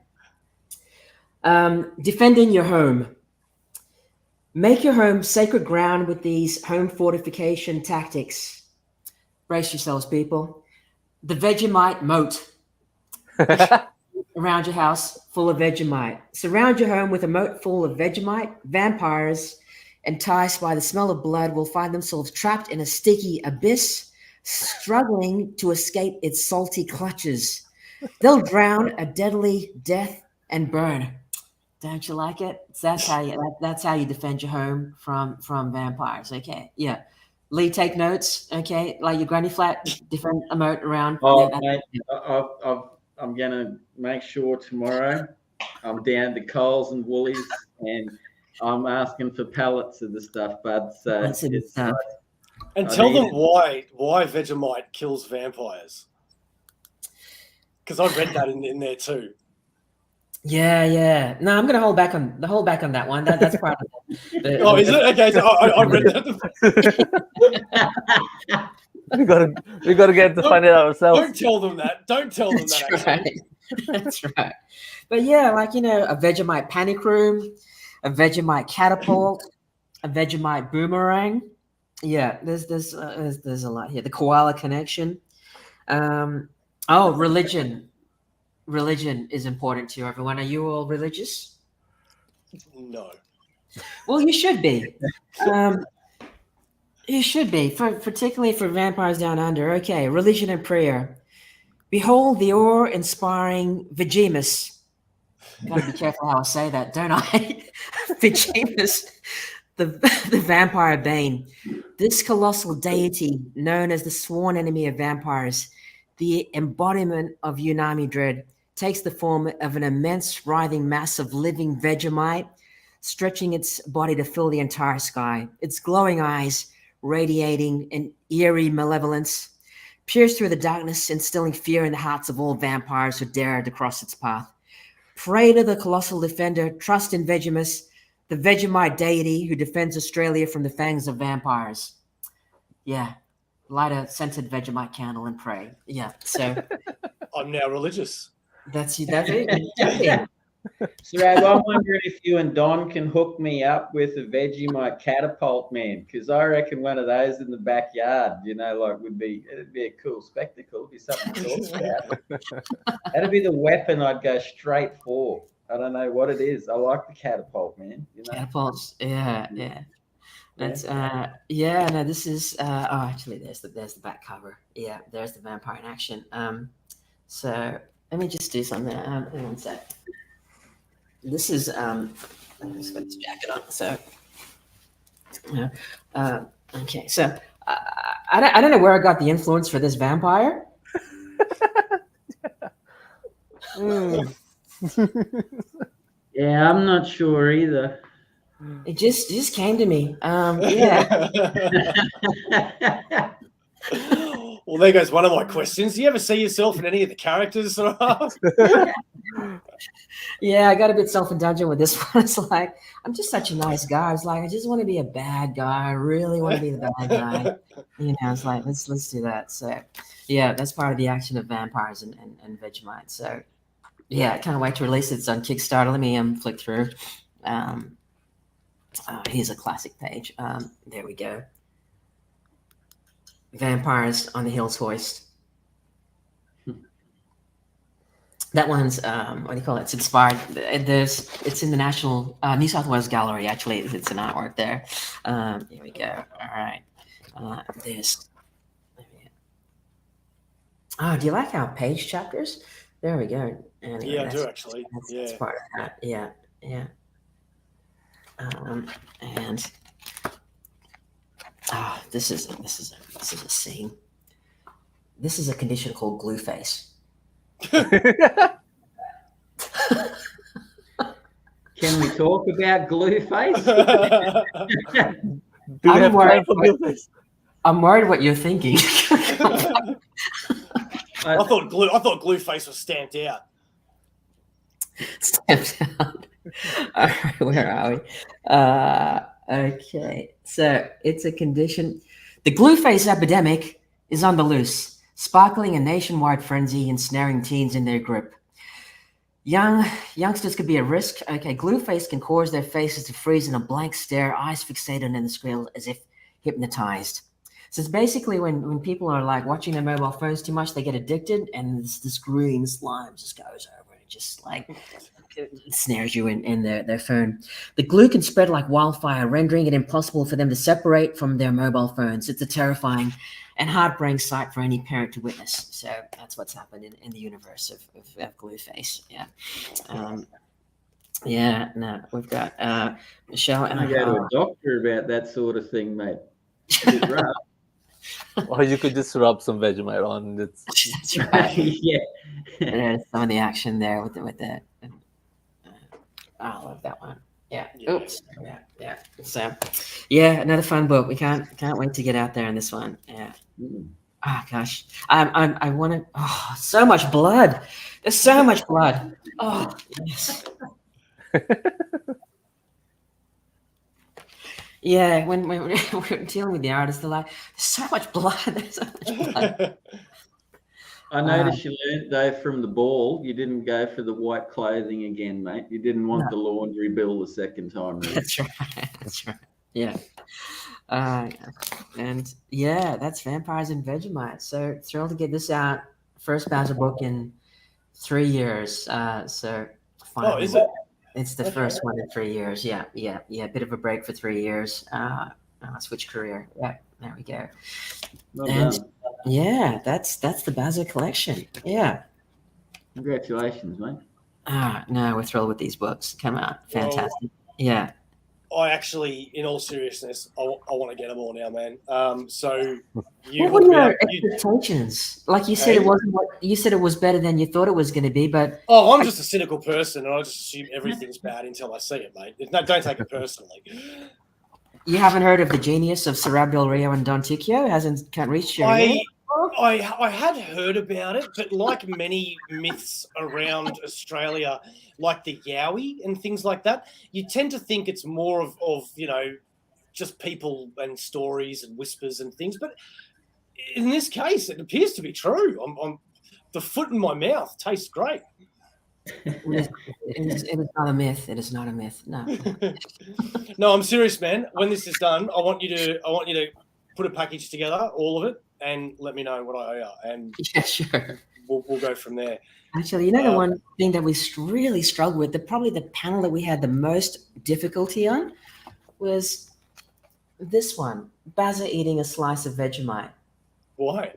Defending your home. Make your home sacred ground with these home fortification tactics. Brace yourselves, people. The Vegemite moat. around your house full of Vegemite. Surround your home with a moat full of Vegemite. Vampires, enticed by the smell of blood, will find themselves trapped in a sticky abyss, struggling to escape its salty clutches. They'll drown a deadly death and burn. Don't you like it? That's how you defend your home from vampires. Okay, yeah. Leigh, take notes. Okay, like your granny flat, defend a moat around. Oh, Yeah, mate, I'm gonna make sure tomorrow I'm down to Coles and Woolies, and I'm asking for pallets of the stuff, bud. So Pallets of the it's stuff. And I tell need them why Vegemite kills vampires. Because I read that in there too. Yeah. No, I'm gonna hold back on that one. That's part of it. Oh, is it? Okay, so I read that. we gotta get to find it out ourselves. Don't tell them that. Don't tell them that. That's Actually. right. That's right. But yeah, like a Vegemite panic room, a Vegemite catapult, a Vegemite boomerang. Yeah, there's a lot here. The koala connection. Religion. Religion is important to everyone. Are you all religious? No. Well, you should be. You should be, particularly for vampires down under. Okay, religion and prayer. Behold the awe-inspiring Vegemus. Gotta be careful how I say that, don't I? Vegemus, the vampire bane. This colossal deity, known as the sworn enemy of vampires, the embodiment of Unami dread, takes the form of an immense writhing mass of living Vegemite, stretching its body to fill the entire sky. Its glowing eyes radiating an eerie malevolence, pierce through the darkness, instilling fear in the hearts of all vampires who dare to cross its path. Pray to the colossal defender, trust in Vegemus, the Vegemite deity who defends Australia from the fangs of vampires. Yeah, light a scented Vegemite candle and pray. Yeah, so I'm now religious. that's it. Sorab, I'm wondering if you and Don can hook me up with a Vegemite catapult, man, because I reckon one of those in the backyard, it'd be a cool spectacle. It'd be something to talk about. That'd be the weapon I'd go straight for. I don't know what it is. I like the catapult, man. Catapults, yeah. That's no, this is actually there's the back cover. Yeah, there's the vampire in action. So let me just do something. Hang on a sec. This is I'm just got this jacket on. So okay, so I don't know where I got the influence for this vampire. Yeah, I'm not sure either. It just came to me. Yeah. Well, there goes one of my questions. Do you ever see yourself in any of the characters? Yeah, I got a bit self-indulgent with this one. It's like, I'm just such a nice guy. I was like, I just want to be a bad guy. I really want to be the bad guy. It's like, let's do that. So, yeah, that's part of the action of vampires and Vegemite. So, yeah, I can't wait to release it. It's on Kickstarter. Let me flick through. Here's a classic page. There we go. Vampires on the Hills Hoist. That one's what do you call it? It's inspired. It's in the National New South Wales Gallery. Actually, it's an artwork there. Here we go. All right. This. Oh, do you like our page chapters? There we go. Anyway, yeah, I do actually. That's part of that. Yeah. And this is a scene. This is a condition called glue face. Can we talk about glue face? Do we have time for glue face? I'm worried what you're thinking. I thought glue face was stamped out. Stamped out. All right, where are we? Okay, so it's a condition. The glue face epidemic is on the loose, sparkling a nationwide frenzy, ensnaring teens in their grip. Youngsters could be at risk. Okay, glue face can cause their faces to freeze in a blank stare, eyes fixated in the screen as if hypnotized. So it's basically when people are like watching their mobile phones too much, they get addicted, and this green slime just goes over and just like snares you in their phone. The glue can spread like wildfire, rendering it impossible for them to separate from their mobile phones. It's a terrifying and heartbreaking sight for any parent to witness. So that's what's happened in the universe of Glueface. Yeah. Yeah, no, we've got Michelle and I go to a doctor about that sort of thing, mate. A bit rough. Or you could just rub some Vegemite on. That's right. Yeah. There's some of the action there with the I love that one. Yeah. Oops. Yeah. So, yeah, another fun book. We can't wait to get out there on this one. Yeah. Oh gosh, I want to. Oh, so much blood. There's so much blood. Oh yes. Yeah, when we're dealing with the artists, they're like, "There's so much blood. There's so much blood." I noticed you learned though from the ball, you didn't go for the white clothing again, mate. You didn't want the laundry bill the second time. Really. That's right. That's right. Yeah. And yeah, that's Vampires and Vegemite. So thrilled to get this out. First Bazza book in 3 years. So finally, is it? It's the first one in 3 years. Yeah. Bit of a break for 3 years. Switch career. Yeah, there we go. Well And done. yeah, that's the Bazza collection. Yeah. Congratulations, mate. No, we're thrilled with these books. Come out. Fantastic. Yeah. I actually, in all seriousness, I want to get them all now, man. So What were your expectations? Like you said, Hey? it wasn't what you said. It was better than you thought it was going to be, but I'm just a cynical person, and I just assume everything's bad until I see it, mate. No, don't take it personally. you haven't heard of the genius of Sorab Del Rio and Don Ticchio? Can't reach you. I had heard about it, but like many myths around Australia, like the Yowie and things like that, you tend to think it's more of just people and stories and whispers and things. But in this case, it appears to be true. I'm the foot in my mouth tastes great. It is not a myth. It is not a myth. No. No, I'm serious, man. When this is done, I want you to put a package together, all of it, and let me know what I owe you, and Yeah, sure. we'll go from there. Actually, the one thing that we really struggled with, probably the panel that we had the most difficulty on, was this one: Bazza eating a slice of Vegemite. Why?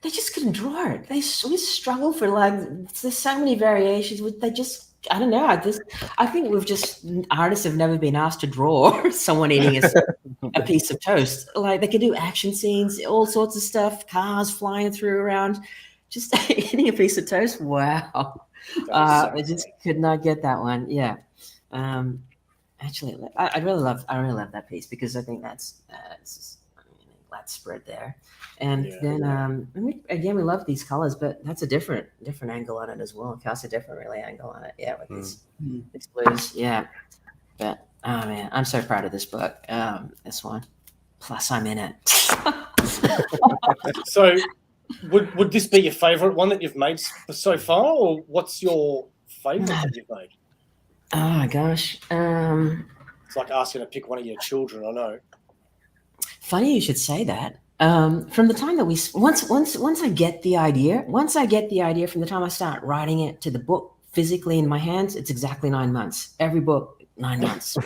They just couldn't draw it. We struggle for there's so many variations. They just, I don't know. I think artists have never been asked to draw someone eating a piece of toast. Like they can do action scenes, all sorts of stuff, cars flying through around, just eating a piece of toast. Wow. I just could not get that one. Yeah. Actually, I really love that piece because I think that's that spread there. And then we love these colors, but that's a different angle on it as well. It casts a different angle on it. Yeah, with these blues. Yeah. But oh man, I'm so proud of this book. This one. Plus I'm in it. So would this be your favorite one that you've made so far, or what's your favorite that you've made? Oh gosh. It's like asking to pick one of your children, I know. Funny you should say that. From the time that once I get the idea from the time I start writing it to the book physically in my hands, it's exactly 9 months. Every book, 9 months.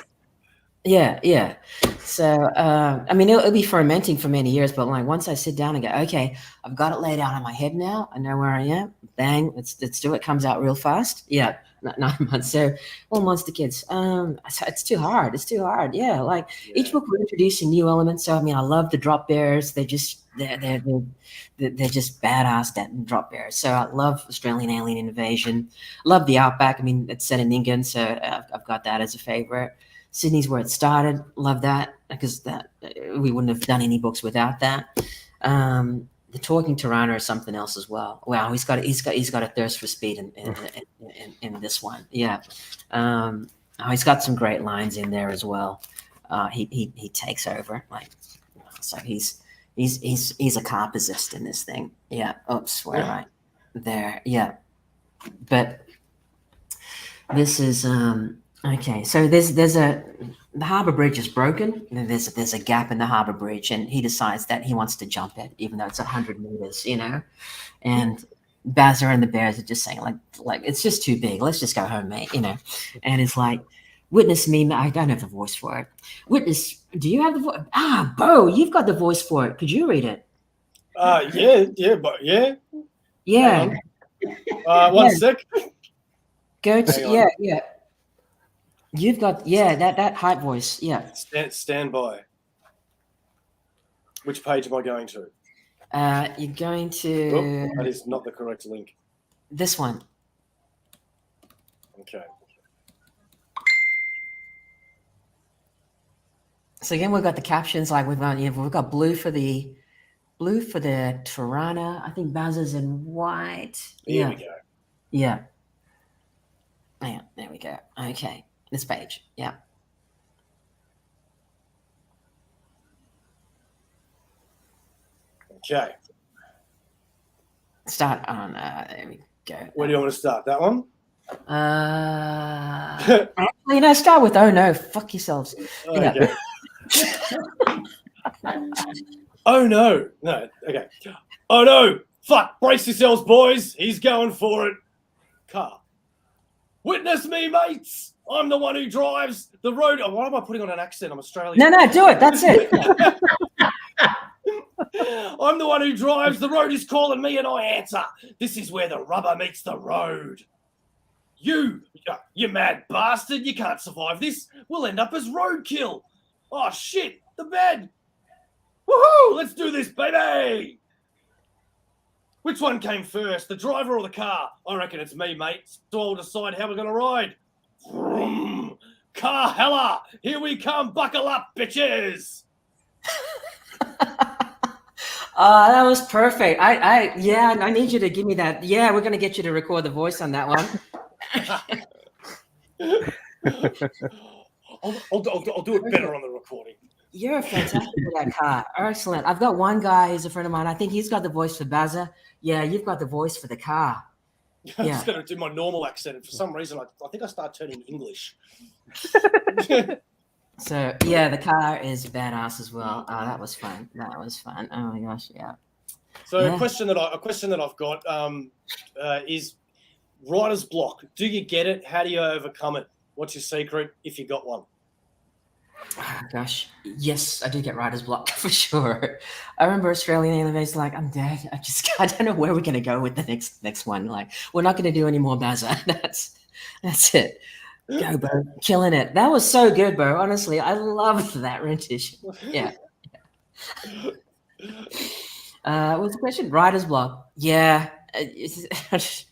Yeah. So, it'll be fermenting for many years, but once I sit down and go, okay, I've got it laid out in my head now. I know where I am. Bang, let's do it. Comes out real fast. Yeah, 9 months. So, all Monster Kids. It's too hard. Yeah, each book we're introducing new elements. So, I love the drop bears. They're just badass drop bears. So, I love Australian alien invasion. Love the Outback. It's set in England, so I've got that as a favorite. Sydney's where it started. Love that because we wouldn't have done any books without that. The Talking Tirana is something else as well. Wow, he's got a thirst for speed in this one. Yeah, he's got some great lines in there as well. He takes over so he's a carpazist in this thing. Yeah. Oops, where am I? There. Yeah, but this is okay. So the harbor bridge is broken, and there's a gap in the harbor bridge, and he decides that he wants to jump it, even though it's 100 meters, and Bazza and the Bears are just saying like it's just too big. Let's just go home, mate. And it's like, witness me. I don't have the voice for it. Witness. Do you have the voice? Bo, you've got the voice for it. Could you read it? Yeah. One sec. Go to yeah. You've got that hype voice. Yeah. Stand by. Which page am I going to? You're going to. That is not the correct link. This one. Okay. So again, we've got the captions like we've got blue for the Tirana. I think Bazza's in white. Here we go. Yeah. Yeah, there we go. Okay. This page. Yeah. Okay. Start on there we go. Where do you want to start? That one? Actually, start with oh no, fuck yourselves. Okay. Yeah. Oh no. No. Okay. Oh no. Fuck. Brace yourselves, boys. He's going for it. Car. Witness me, mates. I'm the one who drives the road. Oh, why am I putting on an accent? I'm Australian. No, do it. That's it. I'm the one who drives. The road is calling me and I answer. This is where the rubber meets the road. You mad bastard. You can't survive this. We'll end up as roadkill. Oh, shit. The bed. Woohoo. Let's do this, baby. Which one came first, the driver or the car? I reckon it's me, mate. So I'll decide how we're going to ride. Vroom. Car hella. Here we come. Buckle up, bitches. That was perfect. I need you to give me that. Yeah, we're going to get you to record the voice on that one. I'll do it better on the recording. You're fantastic with that car. Excellent. I've got one guy who's a friend of mine. I think he's got the voice for Bazza. Yeah, you've got the voice for the car. I'm just going to do my normal accent. And for some reason, I think I start turning English. So, yeah, the car is badass as well. Oh, that was fun. Oh, my gosh, yeah. So a question that I've got is writer's block. Do you get it? How do you overcome it? What's your secret if you got one? Oh, gosh, yes, I do get writer's block for sure. I remember Australian animes like, I'm dead. I don't know where we're gonna go with the next one. Like, we're not gonna do any more Bazza. That's it. Go, Bo, killing it. That was so good, Bo. Honestly, I loved that rendition. Yeah. What's the question? Writer's block. Yeah, it's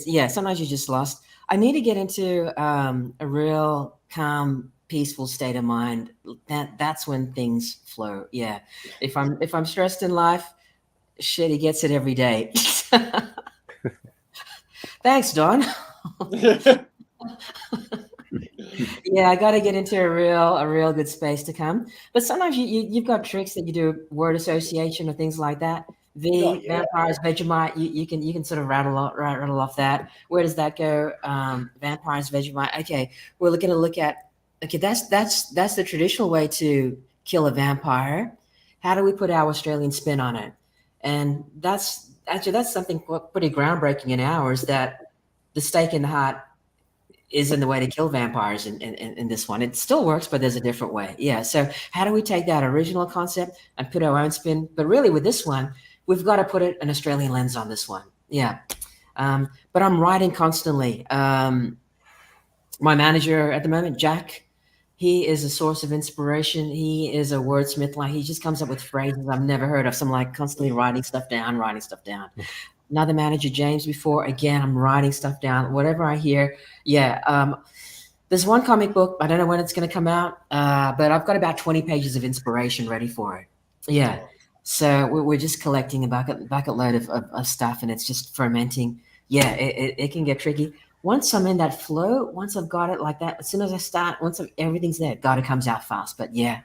yeah. Sometimes you're just lost. I need to get into a real calm, peaceful state of mind. That's when things flow. Yeah. If I'm stressed in life, shit, he gets it every day. Thanks, Don. Yeah, I got to get into a real good space to come. But sometimes you've got tricks that you do, word association or things like that. Vampires, Vegemite, you can sort of rattle off that. Where does that go? Vampires, Vegemite. Okay, we're going to look at. Okay, that's the traditional way to kill a vampire. How do we put our Australian spin on it? And that's something pretty groundbreaking in ours. That the stake in the heart isn't the way to kill vampires in this one. It still works, but there's a different way. Yeah. So how do we take that original concept and put our own spin? But really, with this one, we've got to put an Australian lens on this one. Yeah. But I'm writing constantly. My manager at the moment, Jack, he is a source of inspiration. He is a wordsmith. Like, he just comes up with phrases I've never heard of. So I'm like constantly writing stuff down. Another manager, James, before, again, I'm writing stuff down. Whatever I hear. Yeah. There's one comic book. I don't know when it's going to come out, but I've got about 20 pages of inspiration ready for it. Yeah. So we're just collecting a bucket load of stuff, and it's just fermenting. Yeah, it can get tricky. Once I'm in that flow, once I've got it like that, as soon as I start, everything's there, God, it comes out fast. But yeah,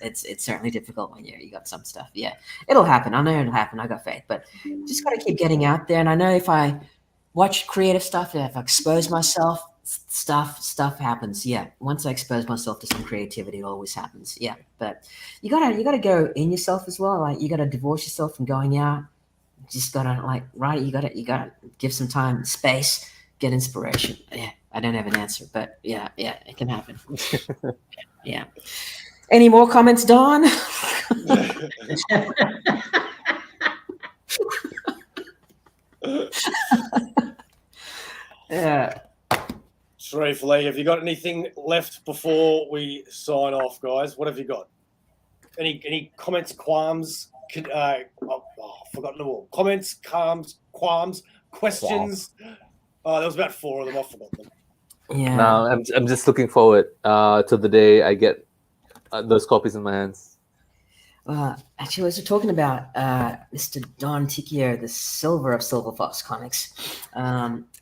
it's certainly difficult when you got some stuff. Yeah, it'll happen. I know it'll happen. I got faith, but just got to keep getting out there. And I know if I watch creative stuff, if I expose myself, stuff happens. Yeah, once I expose myself to some creativity, it always happens. Yeah, but you gotta go in yourself as well. Like, you gotta divorce yourself from going out, just gotta you gotta give some time, space, get inspiration. Yeah, I don't have an answer, but yeah, it can happen. Yeah. Any more comments, Don? Yeah. Sharif, Leigh, have you got anything left before we sign off, guys? What have you got? Any comments, qualms? I've forgotten them all. Comments, qualms, questions. Oh, there was about 4 of them. I forgot them. Yeah. Now I'm just looking forward to the day I get those copies in my hands. Actually, as we're talking about Mr. Don Ticchio, the Silver of Silver Fox Comics,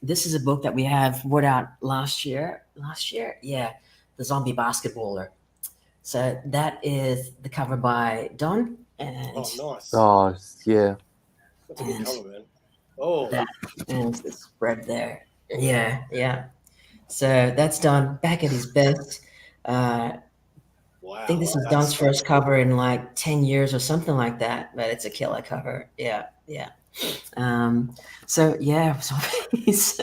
this is a book that we have put out last year. Yeah, The Zombie Basketballer. So that is the cover by Don. And Oh, nice. Oh, yeah. That's a good cover, man. Oh. And the spread there. Yeah. So that's Don back at his best. Wow, I think this is Don's first cover in like 10 years or something like that, but it's a killer cover. Yeah. So yeah, zombies.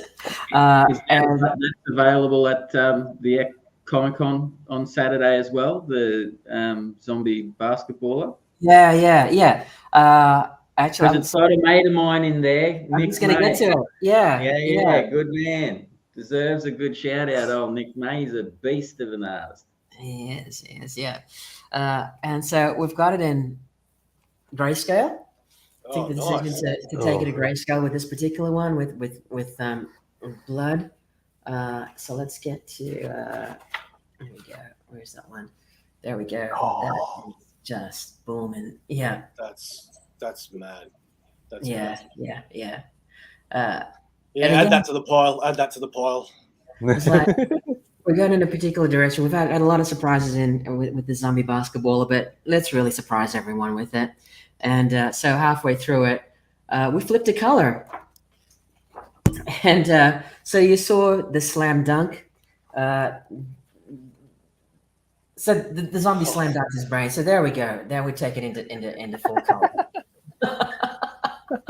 And that's available at the Comic-Con on Saturday as well, the zombie basketballer. Yeah. Actually, Because it's got a mate of mine in there. I'm just going to get to it. Yeah, good man. Deserves a good shout out. Oh, Nick May's a beast of an artist. He is, yeah. And so we've got it in grayscale. Take the decision to take it to grayscale with this particular one with blood. So let's get to there we go. Where's that one? There we go. That is just booming. Yeah. That's mad. That's yeah. Add that to the pile. It's like we're going in a particular direction. We've had a lot of surprises with the zombie basketballer, but let's really surprise everyone with it. And so halfway through it, we flipped a color. And so you saw the slam dunk. So the zombie slam dunks his brain. So there we go. There we take it into full color.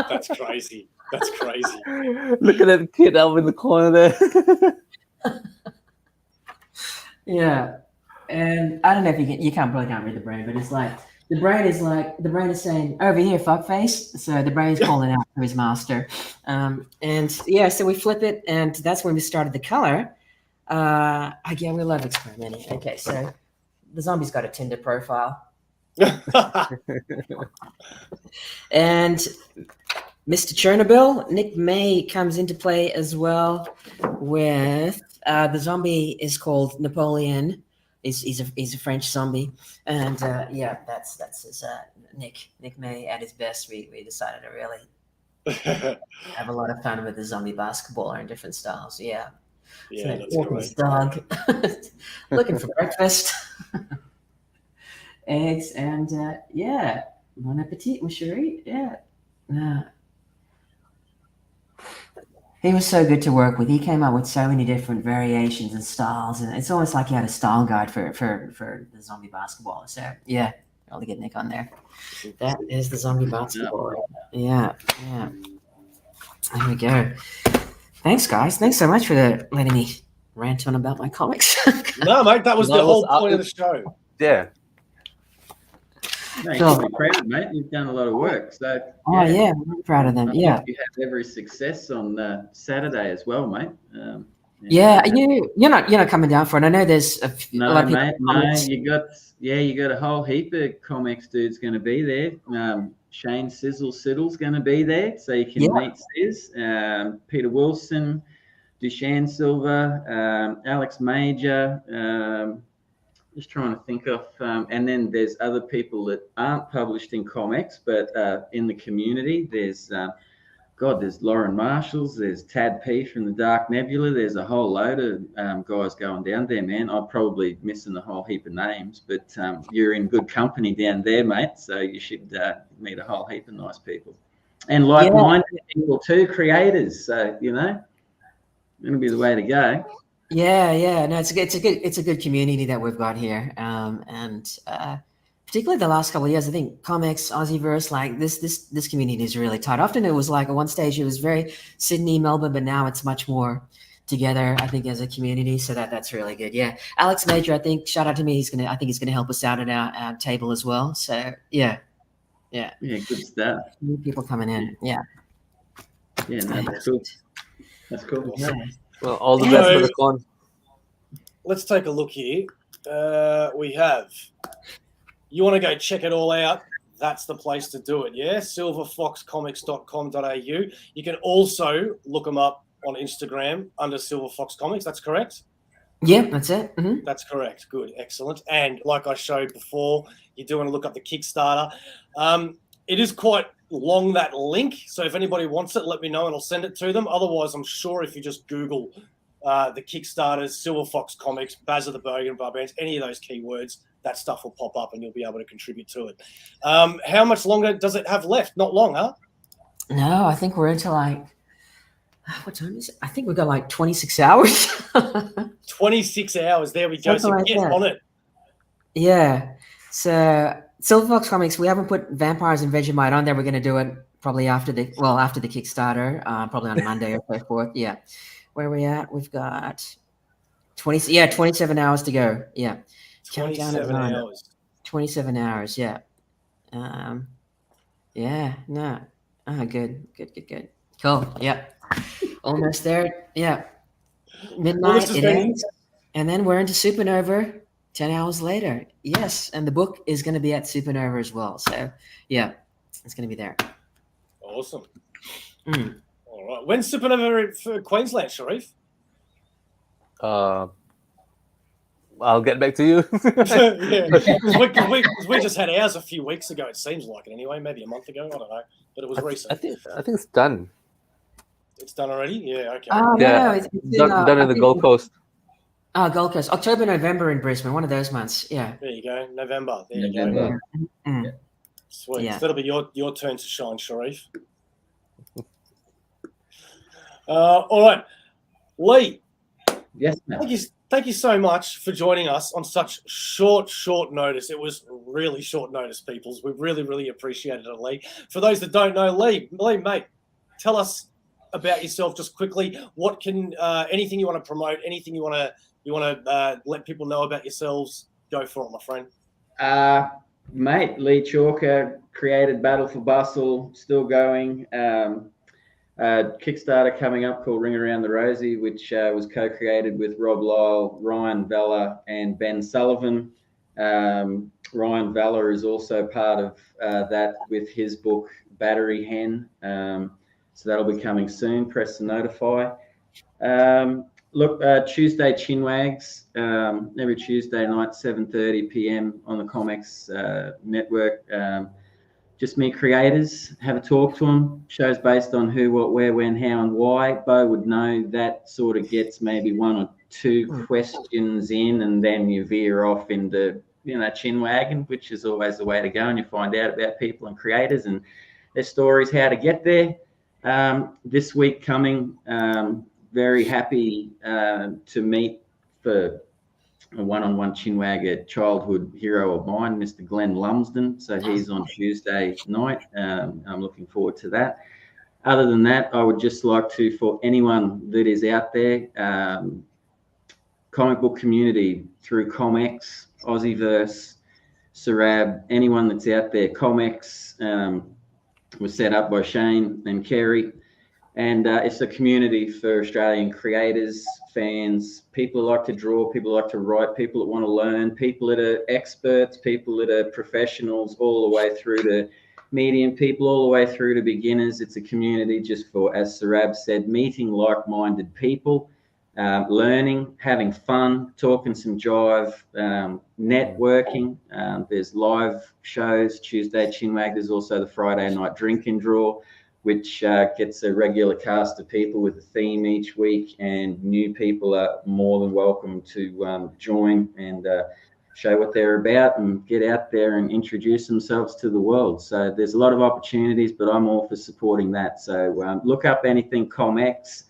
That's crazy. Look at that kid up in the corner there. Yeah, and I don't know if you probably can't read the brain, but it's like the brain is saying over here, fuckface. So the brain's calling out to his master, and yeah, so we flip it, and that's when we started the color. Again, we love experimenting. Okay, so the zombie's got a Tinder profile, and Mr. Chernobyl, Nick May comes into play as well with. The zombie is called Napoleon. He's a French zombie, and that's his Nick May at his best. We decided to really have a lot of fun with the zombie basketballer in different styles. Yeah, that's walking his dog, looking for breakfast, eggs, and bon appetit, mon chéri. Yeah. He was so good to work with. He came up with so many different variations and styles, and it's almost like he had a style guide for the zombie basketball. So yeah, I'll get Nick on there. That is the zombie basketball. Yeah. There we go. Thanks, guys. Thanks so much for letting me rant on about my comics. No, mate, that was the whole point of the show. Yeah. No, you should be proud, mate. You've done a lot of work. So I'm proud of them. Yeah. You have every success on Saturday as well, mate. You're not coming down for it. I know there's a lot of people. Mate, no, you got a whole heap of Comx dudes going to be there. Shane Sizzle's going to be there, so you can meet Sizz, Peter Wilson, Dushan Silver, Alex Major. Just trying to think of, and then there's other people that aren't published in Comx, but in the community. There's Lauren Marshalls, there's Tad P from the Dark Nebula. There's a whole load of guys going down there, man. I'm probably missing a whole heap of names, but you're in good company down there, mate. So you should meet a whole heap of nice people and like-minded people too, creators. So it'll be the way to go. Yeah. No, it's a good community that we've got here, and particularly the last couple of years, I think Comx, AussieVerse, like this community is really tight. Often it was like at one stage it was very Sydney, Melbourne, but now it's much more together, I think, as a community. So that's really good. Yeah. Alex Major, I think, shout out to me. I think he's gonna help us out at our table as well. So yeah. Good stuff. New people coming in. Yeah. Yeah, no, that's cool. That's cool. Yeah. Well, all the best for the con. Let's take a look here. We have. You want to go check it all out? That's the place to do it. Yeah, silverfoxcomics.com.au. You can also look them up on Instagram under Silver Fox Comics. That's correct. Yeah, that's it. Mm-hmm. That's correct. Good, excellent. And like I showed before, you do want to look up the Kickstarter. It is quite long, that link. So if anybody wants it, let me know and I'll send it to them. Otherwise, I'm sure if you just Google the Kickstarters, Silver Fox Comics, Bazza the Bogan Barbarians, any of those keywords, that stuff will pop up and you'll be able to contribute to it. How much longer does it have left? Not long, huh? No, I think we're into like, what time is it? I think we've got like 26 hours. 26 hours. There we go. Something So like get that. on it. Yeah. So Silver Fox Comics, we haven't put Vampires and Vegemite on there. We're going to do it probably after the Kickstarter, probably on Monday or so forth. Yeah. Where are we at? We've got 27 hours to go. Yeah. 27 hours. 27 hours. Yeah. Yeah. No. Good. Cool. Yeah. Almost there. Yeah. Midnight it ends, and then we're into Supernova 10 hours later. Yes. And the book is going to be at Supernova as well. So yeah, it's going to be there. Awesome. All right. When's Supernova for Queensland, Sharif? I'll get back to you. we just had ours a few weeks ago. It seems like it anyway. Maybe a month ago. I don't know. But it was recent. I think it's done. It's done already? Yeah, okay. No, it's done in the Gold Coast. Gold Coast. October, November in Brisbane. One of those months. Yeah. There you go. November. There you November. go. Mm. Sweet. Yeah. So that'll be your turn to shine, Sharif. All right. Leigh. Yes, ma'am. Thank you so much for joining us on such short notice. It was really short notice, peoples. We really, really appreciated it, Leigh. For those that don't know, Leigh, mate, tell us about yourself just quickly. What can anything you want to promote, anything you want to let people know about yourselves? Go for it, my friend. Mate, Leigh Chalker created Battle for Bustle, still going. Kickstarter coming up called Ring Around the Rosie, which was co-created with Rob Lyle, Ryan Vella, and Ben Sullivan. Ryan Vella is also part of that with his book Battery Hen. So that'll be coming soon. Press to notify. Tuesday Chinwags, every Tuesday night, 7:30 p.m. on the Comx network. Just meet creators, have a talk to them. Shows based on who, what, where, when, how, and why. Bo would know that sort of gets maybe one or two questions in, and then you veer off into chin wagging, which is always the way to go, and you find out about people and creators and their stories, how to get there. This week coming, very happy to meet for a one-on-one chinwag, a childhood hero of mine, Mr. Glenn Lumsden. So he's on Tuesday night. I'm looking forward to that. Other than that, I would just like to, for anyone that is out there, comic book community through Comx, AussieVerse, Sorab, anyone that's out there, Comx was set up by Shane and Kerry. And it's a community for Australian creators, fans, people who like to draw, people who like to write, people that want to learn, people that are experts, people that are professionals, all the way through to medium people, all the way through to beginners. It's a community just for, as Sorab said, meeting like-minded people, learning, having fun, talking some jive, networking. There's live shows, Tuesday Chinwag. There's also the Friday night drink and draw, which gets a regular cast of people with a theme each week, and new people are more than welcome to join and show what they're about and get out there and introduce themselves to the world. So there's a lot of opportunities, but I'm all for supporting that. So look up anything Comx.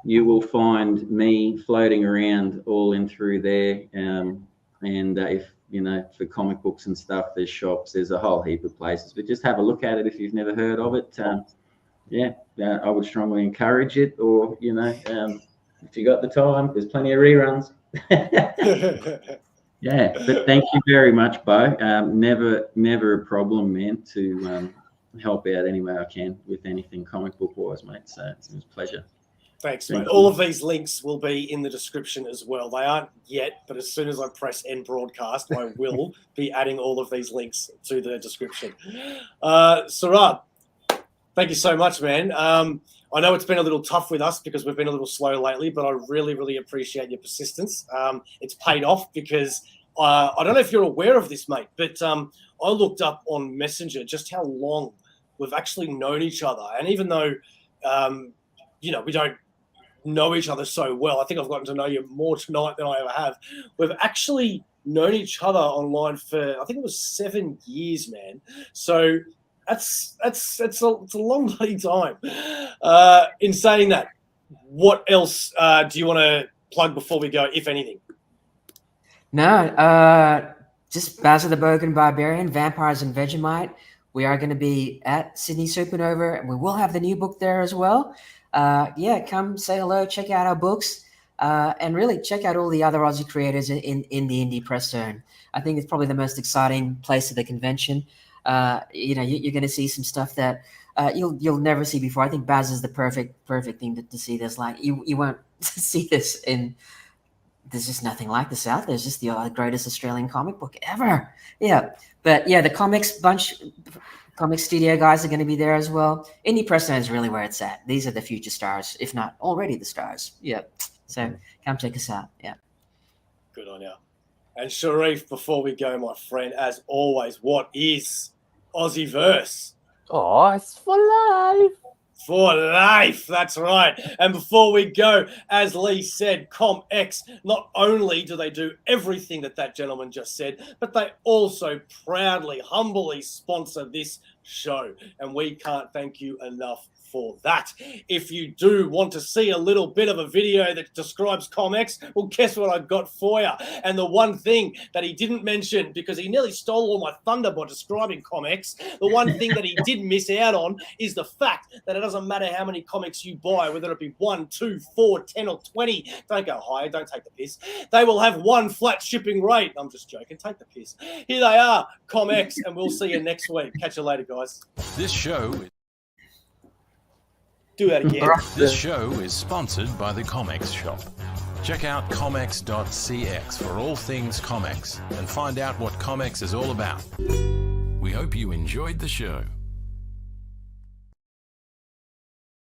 You will find me floating around all in through there. And if you know, for comic books and stuff. There's shops, there's a whole heap of places, but just have a look at it if you've never heard of it. I would strongly encourage it, or, you know, if you got the time, there's plenty of reruns. Yeah, but thank you very much, Bo. Never a problem, man, to help out any way I can with anything comic book wise, mate. So it was a pleasure. Thanks, mate. All of these links will be in the description as well. They aren't yet, but as soon as I press end broadcast, I will be adding all of these links to the description. Sorab, thank you so much, man. I know it's been a little tough with us because we've been a little slow lately, but I really, really appreciate your persistence. It's paid off because I don't know if you're aware of this, mate, but I looked up on Messenger just how long we've actually known each other. And even though, you know, we don't know each other so well, I think I've gotten to know you more tonight than I ever have. We've actually known each other online for, I think it was 7 years, man. So it's a long bloody time. In saying that, what else do you want to plug before we go, if anything? No, just Bazza the Bogan Barbarian, Vampires and Vegemite. We are going to be at Sydney Supernova, and we will have the new book there as well. Come say hello, check out our books, and really check out all the other Aussie creators in the indie press zone. I think it's probably the most exciting place of the convention. You know, you're going to see some stuff that you'll never see before. I think Bazza is the perfect thing to see. There's like you won't see this in. There's just nothing like this out there. It's just the greatest Australian comic book ever. Yeah, but yeah, the Comx studio guys are going to be there as well. Indie press zone is really where it's at. These are the future stars, if not already the stars. Yeah, so come check us out. Yeah, good on you. And Sharif, before we go, my friend, as always, what is AussieVerse? Oh, it's for life. For life, that's right. And before we go, as Leigh said, Comx, not only do they do everything that gentleman just said, but they also proudly, humbly sponsor this show. And we can't thank you enough for that. If you do want to see a little bit of a video that describes Comx, well, guess what I've got for you? And the one thing that he didn't mention, because he nearly stole all my thunder by describing Comx, the one thing that he did miss out on is the fact that it doesn't matter how many comics you buy, whether it be 1, 2, 4, 10 or 20, don't go higher, don't take the piss. They will have one flat shipping rate. I'm just joking, take the piss. Here they are, Comx, and we'll see you next week. Catch you later, guys. This show is... Do that again. This show is sponsored by the Comx shop. Check out comx.cx for all things Comx and find out what Comx is all about. We hope you enjoyed the show.